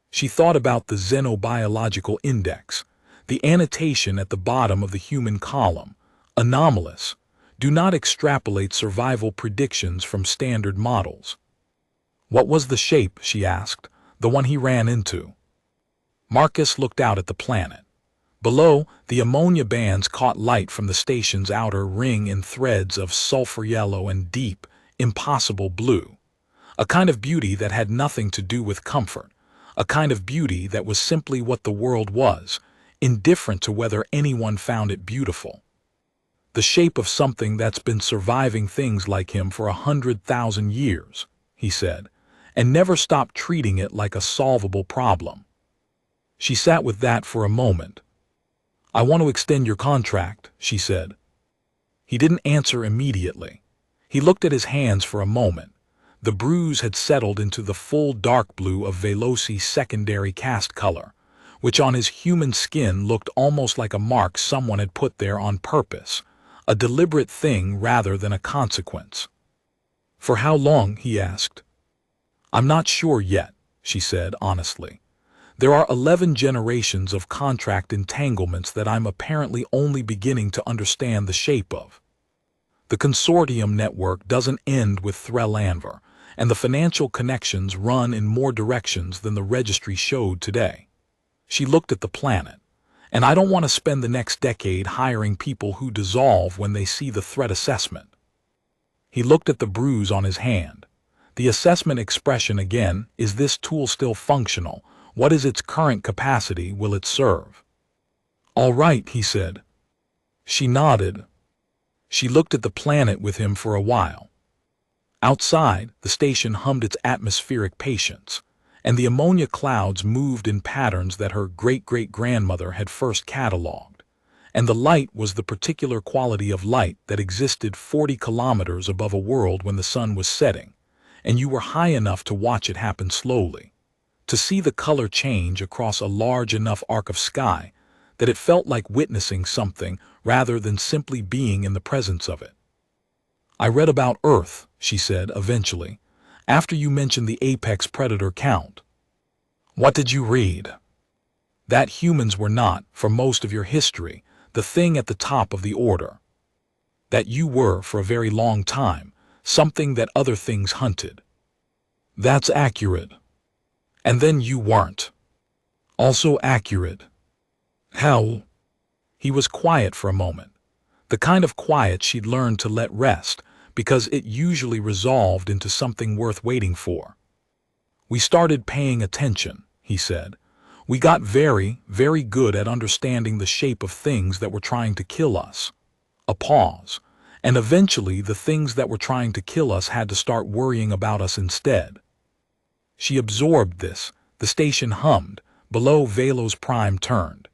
She thought about the xenobiological index, the annotation at the bottom of the human column. Anomalous. Do not extrapolate survival predictions from standard models. "What was the shape?" she asked. "The one he ran into?" Marcus looked out at the planet. Below, the ammonia bands caught light from the station's outer ring in threads of sulfur yellow and deep, impossible blue. A kind of beauty that had nothing to do with comfort. A kind of beauty that was simply what the world was, indifferent to whether anyone found it beautiful. The shape of something that's been surviving things like him for 100,000 years, he said, and never stopped treating it like a solvable problem. She sat with that for a moment. "I want to extend your contract," she said. He didn't answer immediately. He looked at his hands for a moment. The bruise had settled into the full dark blue of Veloci's secondary cast color, which on his human skin looked almost like a mark someone had put there on purpose, a deliberate thing rather than a consequence. "For how long?" he asked. "I'm not sure yet," she said honestly. "There are 11 generations of contract entanglements that I'm apparently only beginning to understand the shape of. The consortium network doesn't end with Threllanver, and the financial connections run in more directions than the registry showed today." She looked at the planet. "And I don't want to spend the next decade hiring people who dissolve when they see the threat assessment." He looked at the bruise on his hand. The assessment expression again, is this tool still functional, What is its current capacity? Will it serve? All right, he said. She nodded. She looked at the planet with him for a while. Outside, the station hummed its atmospheric patience, and the ammonia clouds moved in patterns that her great-great-grandmother had first catalogued. And the light was the particular quality of light that existed 40 kilometers above a world when the sun was setting, and you were high enough to watch it happen slowly, to see the color change across a large enough arc of sky that it felt like witnessing something rather than simply being in the presence of it. I read about Earth, she said eventually, after you mentioned the apex predator count. What did you read? That humans were not, for most of your history, the thing at the top of the order. That you were, for a very long time, something that other things hunted. That's accurate. And then you weren't. Also accurate. How? He was quiet for a moment, the kind of quiet she'd learned to let rest, because it usually resolved into something worth waiting for. We started paying attention, he said. We got very, very good at understanding the shape of things that were trying to kill us. A pause, and eventually the things that were trying to kill us had to start worrying about us instead. She absorbed this. The station hummed. Below, Velo's prime turned.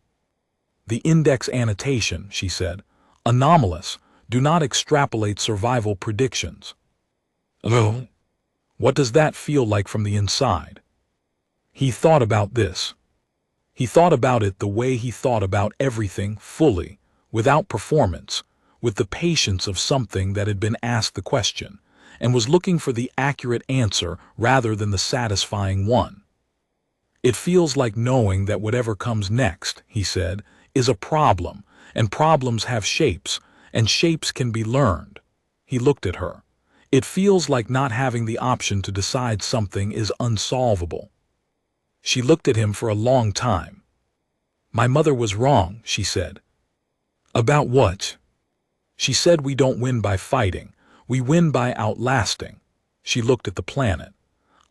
The index annotation, she said. Anomalous. Do not extrapolate survival predictions. Oh, what does that feel like from the inside? He thought about this. He thought about it the way he thought about everything, fully, without performance, with the patience of something that had been asked the question, and was looking for the accurate answer rather than the satisfying one. It feels like knowing that whatever comes next, he said, is a problem, and problems have shapes, and shapes can be learned. He looked at her. It feels like not having the option to decide something is unsolvable. She looked at him for a long time. My mother was wrong, she said. About what? She said we don't win by fighting, we win by outlasting. She looked at the planet.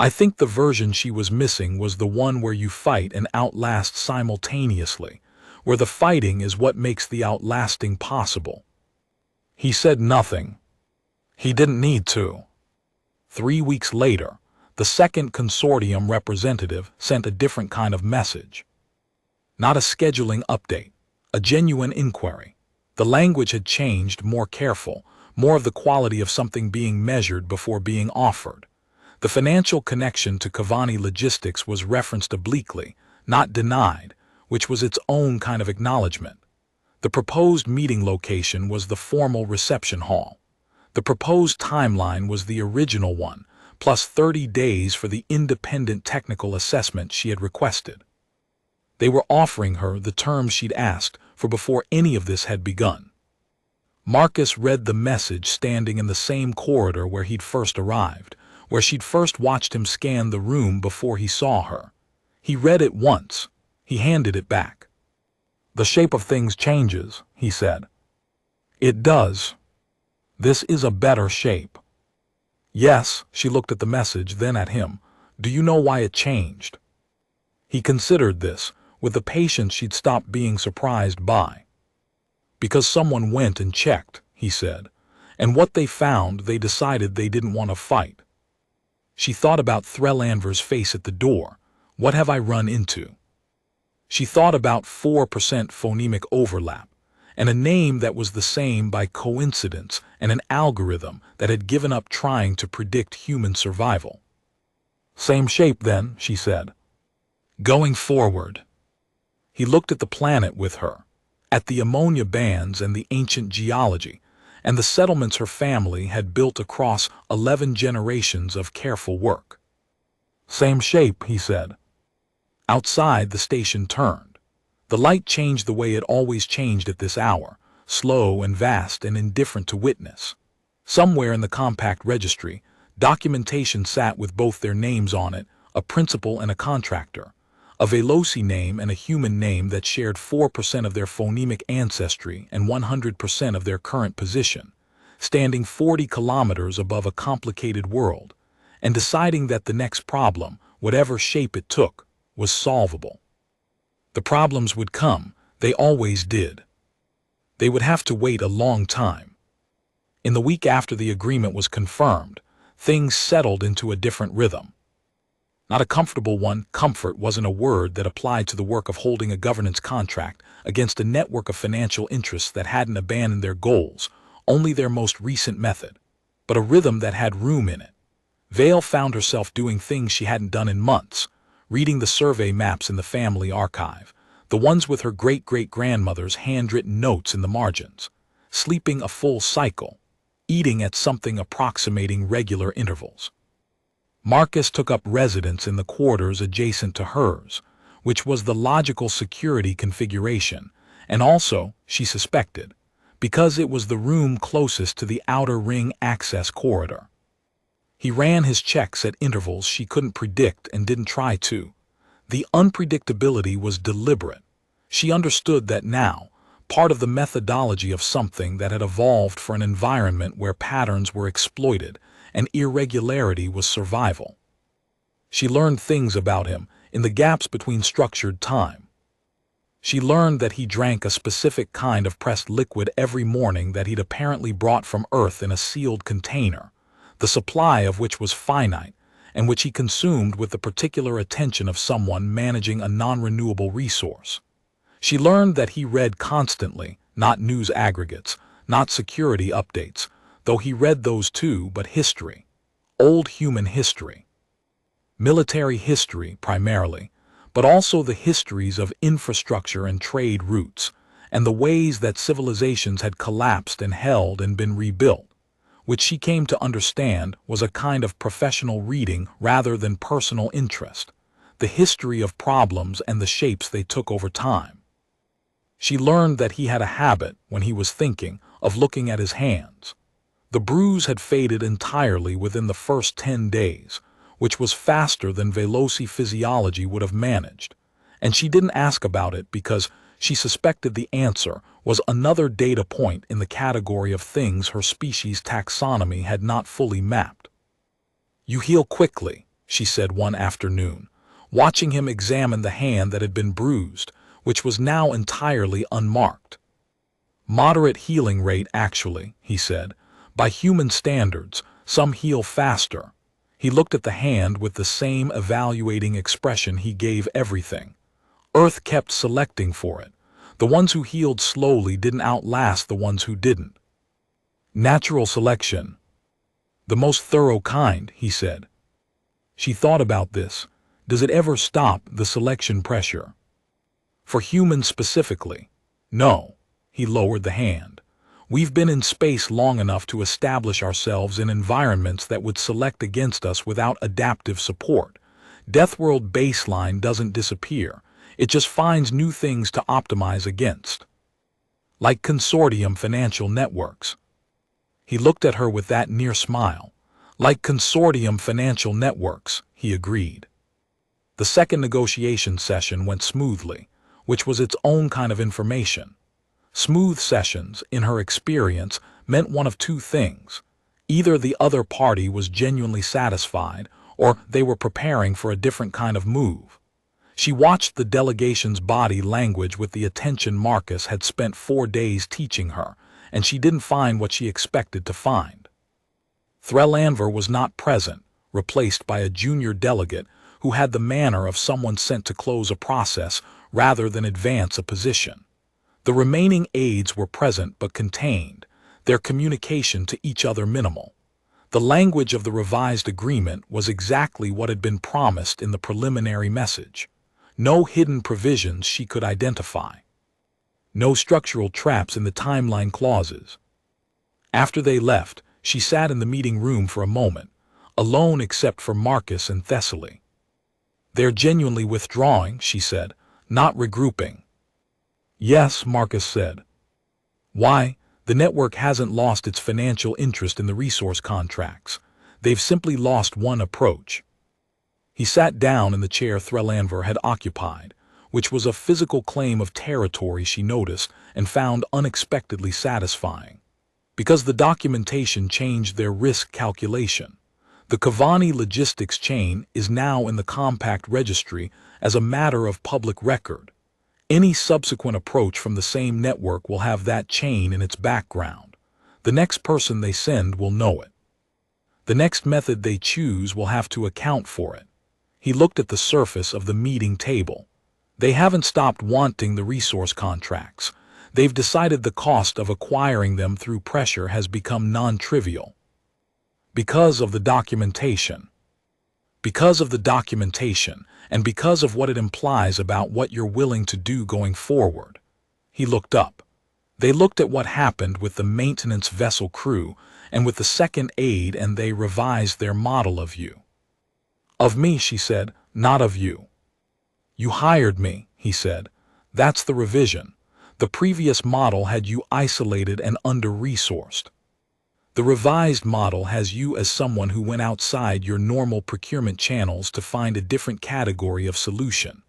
I think the version she was missing was the one where you fight and outlast simultaneously, where the fighting is what makes the outlasting possible. He said nothing. He didn't need to. 3 weeks later, the second consortium representative sent a different kind of message. Not a scheduling update, a genuine inquiry. The language had changed, more careful, more of the quality of something being measured before being offered. The financial connection to Cavani Logistics was referenced obliquely, not denied, which was its own kind of acknowledgement. The proposed meeting location was the formal reception hall. The proposed timeline was the original one, plus 30 days for the independent technical assessment she had requested. They were offering her the terms she'd asked for before any of this had begun. Marcus read the message standing in the same corridor where he'd first arrived, where she'd first watched him scan the room before he saw her. He read it once. He handed it back. The shape of things changes, he said. It does. This is a better shape. Yes, she looked at the message, then at him. Do you know why it changed? He considered this, with the patience she'd stopped being surprised by. Because someone went and checked, he said, and what they found, they decided they didn't want to fight. She thought about Threllanver's face at the door. What have I run into? She thought about 4% phonemic overlap, and a name that was the same by coincidence, and an algorithm that had given up trying to predict human survival. Same shape then, she said. Going forward. He looked at the planet with her, at the ammonia bands and the ancient geology, and the settlements her family had built across 11 generations of careful work. Same shape, he said. Outside, the station turned. The light changed the way it always changed at this hour, slow and vast and indifferent to witness. Somewhere in the compact registry, documentation sat with both their names on it, a principal and a contractor, a Veloci name and a human name that shared 4% of their phonemic ancestry and 100% of their current position, standing 40 kilometers above a complicated world, and deciding that the next problem, whatever shape it took, was solvable. The problems would come, they always did. They would have to wait a long time. In the week after the agreement was confirmed, things settled into a different rhythm. Not a comfortable one. Comfort wasn't a word that applied to the work of holding a governance contract against a network of financial interests that hadn't abandoned their goals, only their most recent method, but a rhythm that had room in it. Vale found herself doing things she hadn't done in months, reading the survey maps in the family archive, the ones with her great-great-grandmother's handwritten notes in the margins, sleeping a full cycle, eating at something approximating regular intervals. Marcus took up residence in the quarters adjacent to hers, which was the logical security configuration, and also, she suspected, because it was the room closest to the outer ring access corridor. He ran his checks at intervals she couldn't predict and didn't try to. The unpredictability was deliberate. She understood that now, part of the methodology of something that had evolved for an environment where patterns were exploited and irregularity was survival. She learned things about him in the gaps between structured time. She learned that he drank a specific kind of pressed liquid every morning that he'd apparently brought from Earth in a sealed container, the supply of which was finite, and which he consumed with the particular attention of someone managing a non-renewable resource. She learned that he read constantly, not news aggregates, not security updates, though he read those too, but history. Old human history. Military history, primarily, but also the histories of infrastructure and trade routes, and the ways that civilizations had collapsed and held and been rebuilt, which she came to understand was a kind of professional reading rather than personal interest, the history of problems and the shapes they took over time. She learned that he had a habit, when he was thinking, of looking at his hands. The bruise had faded entirely within the first 10 days, which was faster than Veloci physiology would have managed, and she didn't ask about it because she suspected the answer was another data point in the category of things her species' taxonomy had not fully mapped. "You heal quickly," she said one afternoon, watching him examine the hand that had been bruised, which was now entirely unmarked. "Moderate healing rate, actually," he said. "By human standards, some heal faster." He looked at the hand with the same evaluating expression he gave everything. Earth kept selecting for it. The ones who healed slowly didn't outlast the ones who didn't. "Natural selection. The most thorough kind," he said. She thought about this. Does it ever stop, the selection pressure? For humans specifically? No. He lowered the hand. We've been in space long enough to establish ourselves in environments that would select against us without adaptive support. Deathworld baseline doesn't disappear. It just finds new things to optimize against. Like consortium financial networks. He looked at her with that near smile. Like consortium financial networks, he agreed. The second negotiation session went smoothly, which was its own kind of information. Smooth sessions, in her experience, meant one of two things. Either the other party was genuinely satisfied, or they were preparing for a different kind of move. She watched the delegation's body language with the attention Marcus had spent 4 days teaching her, and she didn't find what she expected to find. Threllanver was not present, replaced by a junior delegate who had the manner of someone sent to close a process rather than advance a position. The remaining aides were present but contained, their communication to each other minimal. The language of the revised agreement was exactly what had been promised in the preliminary message. No hidden provisions she could identify. No structural traps in the timeline clauses. After they left, she sat in the meeting room for a moment, alone except for Marcus and Thessaly. "They're genuinely withdrawing," she said, "not regrouping." "Yes," Marcus said. "Why? The network hasn't lost its financial interest in the resource contracts. They've simply lost one approach." He sat down in the chair Threllanver had occupied, which was a physical claim of territory she noticed and found unexpectedly satisfying. Because the documentation changed their risk calculation. The Cavani logistics chain is now in the compact registry as a matter of public record. Any subsequent approach from the same network will have that chain in its background. The next person they send will know it. The next method they choose will have to account for it. He looked at the surface of the meeting table. They haven't stopped wanting the resource contracts. They've decided the cost of acquiring them through pressure has become non-trivial. Because of the documentation. Because of the documentation, and because of what it implies about what you're willing to do going forward. He looked up. They looked at what happened with the maintenance vessel crew and with the second aid, and they revised their model of you. Of me, she said, not of you. You hired me, he said. That's the revision. The previous model had you isolated and under-resourced. The revised model has you as someone who went outside your normal procurement channels to find a different category of solution.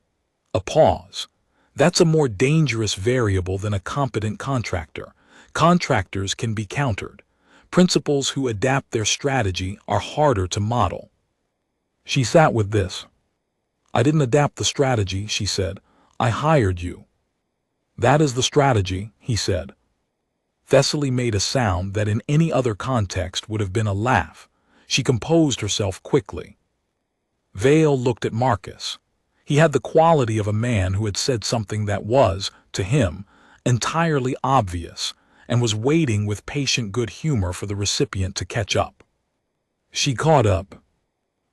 A pause. That's a more dangerous variable than a competent contractor. Contractors can be countered. Principals who adapt their strategy are harder to model. She sat with this. I didn't adapt the strategy, she said. I hired you. That is the strategy, he said. Thessaly made a sound that in any other context would have been a laugh. She composed herself quickly. Vale looked at Marcus. He had the quality of a man who had said something that was, to him, entirely obvious, and was waiting with patient good humor for the recipient to catch up. She caught up.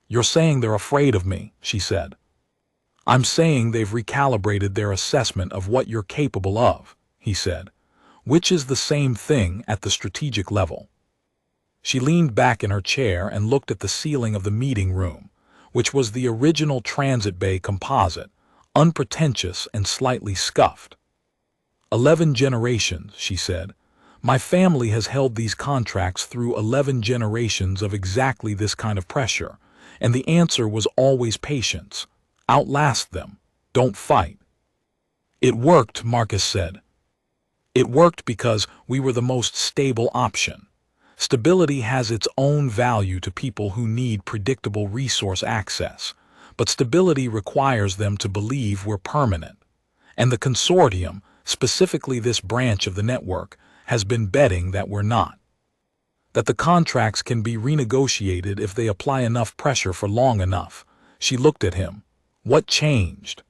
You're saying they're afraid of me, she said. I'm saying they've recalibrated their assessment of what you're capable of, he said, which is the same thing at the strategic level. She leaned back in her chair and looked at the ceiling of the meeting room, which was the original transit bay composite, unpretentious and slightly scuffed. 11 generations, she said. My family has held these contracts through 11 generations of exactly this kind of pressure, and the answer was always patience. Outlast them. Don't fight. It worked, Marcus said. It worked because we were the most stable option. Stability has its own value to people who need predictable resource access, but stability requires them to believe we're permanent. And the consortium, specifically this branch of the network, has been betting that we're not. That the contracts can be renegotiated if they apply enough pressure for long enough. She looked at him. What changed?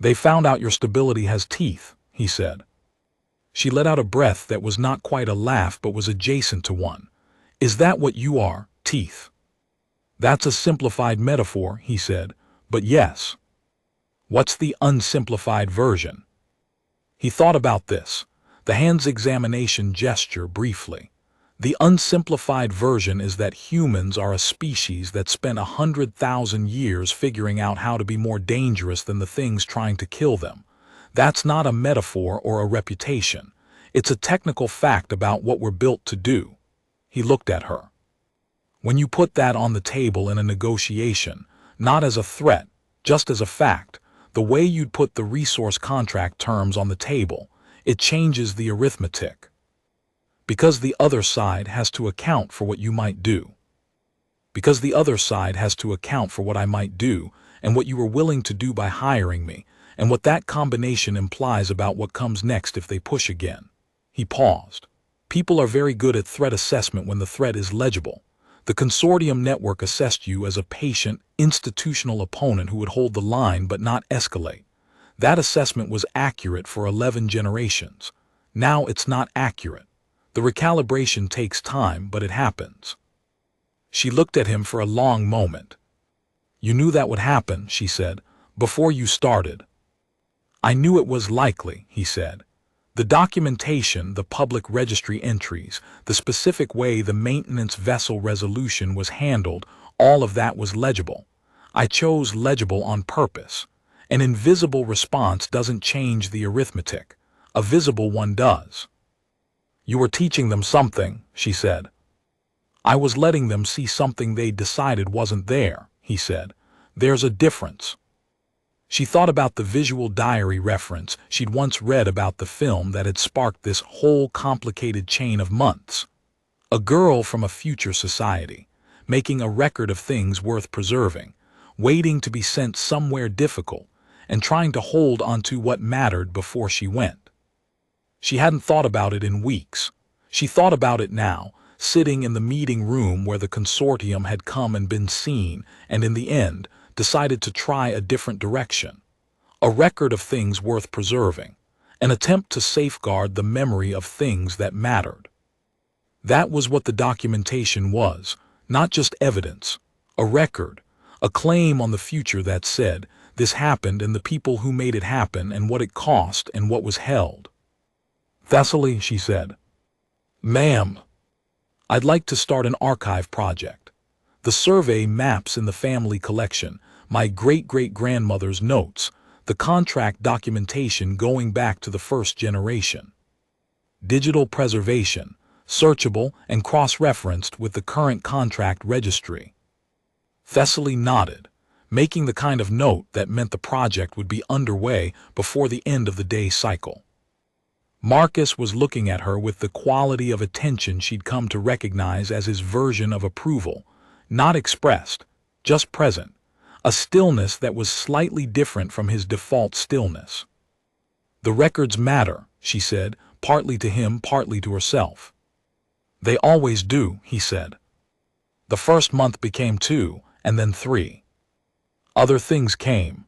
They found out your stability has teeth, he said. She let out a breath that was not quite a laugh but was adjacent to one. Is that what you are, teeth? That's a simplified metaphor, he said, but yes. What's the unsimplified version? He thought about this, the hand's examination gesture briefly. The unsimplified version is that humans are a species that spent 100,000 years figuring out how to be more dangerous than the things trying to kill them. That's not a metaphor or a reputation. It's a technical fact about what we're built to do. He looked at her. When you put that on the table in a negotiation, not as a threat, just as a fact, the way you'd put the resource contract terms on the table, it changes the arithmetic. Because the other side has to account for what you might do. Because the other side has to account for what I might do and what you were willing to do by hiring me, and what that combination implies about what comes next if they push again. He paused. People are very good at threat assessment when the threat is legible. The consortium network assessed you as a patient, institutional opponent who would hold the line but not escalate. That assessment was accurate for 11 generations. Now it's not accurate. The recalibration takes time, but it happens. She looked at him for a long moment. You knew that would happen, she said, before you started. I knew it was likely, he said. The documentation, the public registry entries, the specific way the maintenance vessel resolution was handled, all of that was legible. I chose legible on purpose. An invisible response doesn't change the arithmetic. A visible one does. You were teaching them something, she said. I was letting them see something they decided wasn't there, he said. There's a difference. She thought about the visual diary reference she'd once read about the film that had sparked this whole complicated chain of months. A girl from a future society. making a record of things worth preserving, waiting to be sent somewhere difficult, and trying to hold onto what mattered before she went. She hadn't thought about it in weeks. She thought about it now, sitting in the meeting room where the consortium had come and been seen, and in the end, decided to try a different direction. A record of things worth preserving, an attempt to safeguard the memory of things that mattered. That was what the documentation was, not just evidence, a record, a claim on the future that said, this happened and the people who made it happen and what it cost and what was held. "Thessaly," she said. "Ma'am, I'd like to start an archive project. The survey maps in the family collection, my great-great-grandmother's notes, the contract documentation going back to the first generation. Digital preservation, searchable and cross-referenced with the current contract registry." Thessaly nodded, making the kind of note that meant the project would be underway before the end of the day cycle. Marcus was looking at her with the quality of attention she'd come to recognize as his version of approval, not expressed, just present, a stillness that was slightly different from his default stillness. "The records matter," she said, partly to him, partly to herself. "They always do," he said. "The first month became 2, and then 3. Other things came.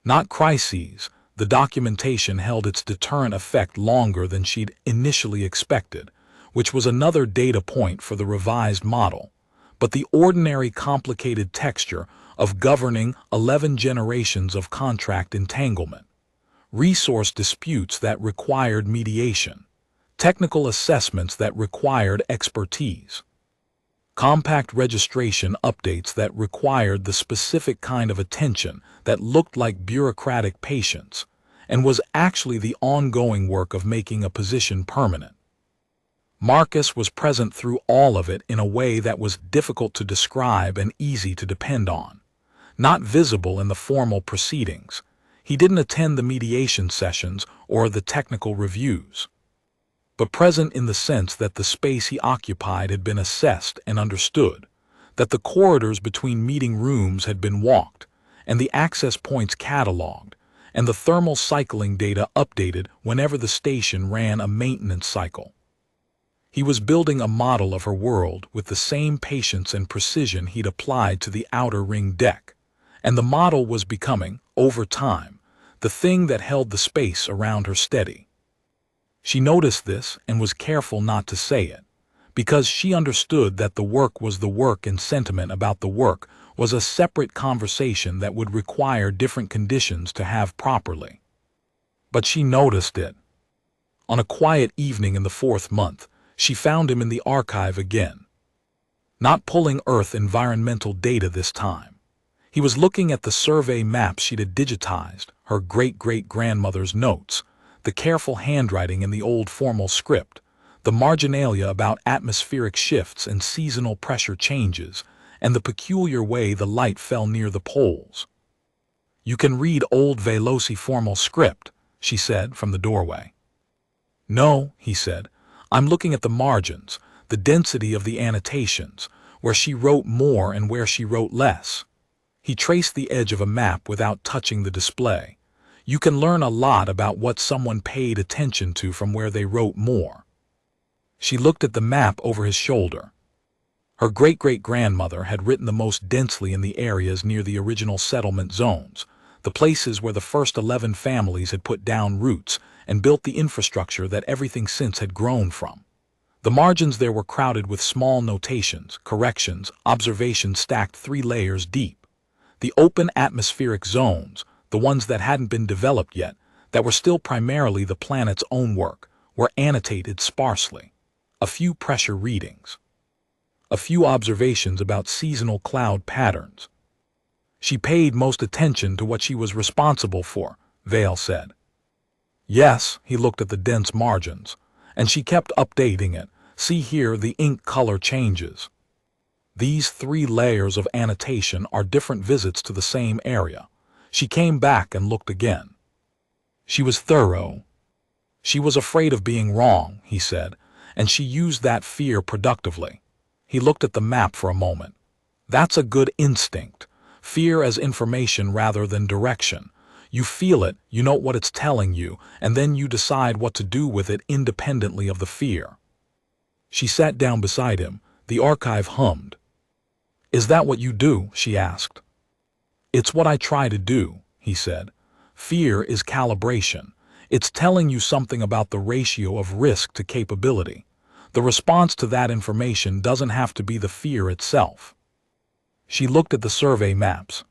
Not crises. The documentation held its deterrent effect longer than she'd initially expected, which was another data point for the revised model. But the ordinary complicated texture of governing 11 generations of contract entanglement, resource disputes that required mediation, technical assessments that required expertise, compact registration updates that required the specific kind of attention that looked like bureaucratic patience and was actually the ongoing work of making a position permanent. Marcus was present through all of it in a way that was difficult to describe and easy to depend on. Not visible in the formal proceedings, he didn't attend the mediation sessions or the technical reviews, but present in the sense that the space he occupied had been assessed and understood, that the corridors between meeting rooms had been walked, and the access points cataloged, and the thermal cycling data updated whenever the station ran a maintenance cycle. He was building a model of her world with the same patience and precision he'd applied to the outer ring deck, and the model was becoming, over time, the thing that held the space around her steady. She noticed this and was careful not to say it, because she understood that the work was the work and sentiment about the work was a separate conversation that would require different conditions to have properly. But she noticed it. On a quiet evening in the 4th month, she found him in the archive again. Not pulling Earth environmental data this time. He was looking at the survey maps she'd digitized, her great-great-grandmother's notes, the careful handwriting in the old formal script, the marginalia about atmospheric shifts and seasonal pressure changes, and the peculiar way the light fell near the poles. "You can read old Veloci formal script," she said from the doorway. "No," he said, "I'm looking at the margins, the density of the annotations, where she wrote more and where she wrote less." He traced the edge of a map without touching the display. "You can learn a lot about what someone paid attention to from where they wrote more." She looked at the map over his shoulder. Her great-great-grandmother had written the most densely in the areas near the original settlement zones, the places where the first 11 families had put down roots and built the infrastructure that everything since had grown from. The margins there were crowded with small notations, corrections, observations stacked 3 layers deep. The open atmospheric zones, the ones that hadn't been developed yet, that were still primarily the planet's own work, were annotated sparsely. A few pressure readings. A few observations about seasonal cloud patterns. She paid most attention to what she was responsible for, Vale said. Yes, he looked at the dense margins, and she kept updating it. See here, the ink color changes. These 3 layers of annotation are different visits to the same area. She came back and looked again. She was thorough. She was afraid of being wrong, he said, and she used that fear productively. He looked at the map for a moment. That's a good instinct. Fear as information rather than direction. You feel it, you know what it's telling you, and then you decide what to do with it independently of the fear. She sat down beside him. The archive hummed. Is that what you do? She asked. It's what I try to do, he said. Fear is calibration. It's telling you something about the ratio of risk to capability. The response to that information doesn't have to be the fear itself. She looked at the survey maps.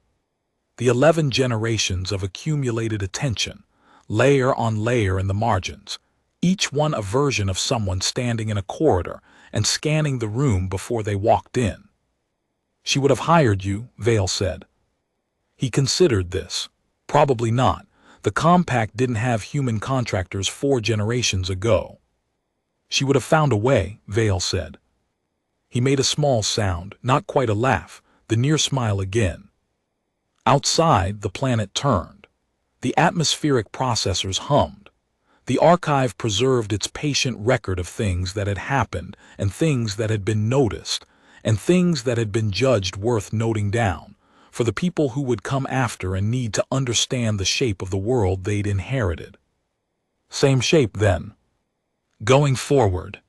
The 11 generations of accumulated attention, layer on layer in the margins, each one a version of someone standing in a corridor and scanning the room before they walked in. She would have hired you, Vale said. He considered this. Probably not. The compact didn't have human contractors 4 generations ago. She would have found a way, Vale said. He made a small sound, not quite a laugh, the near smile again. Outside, the planet turned. The atmospheric processors hummed. The archive preserved its patient record of things that had happened and things that had been noticed and things that had been judged worth noting down for the people who would come after and need to understand the shape of the world they'd inherited. Same shape then. Going forward,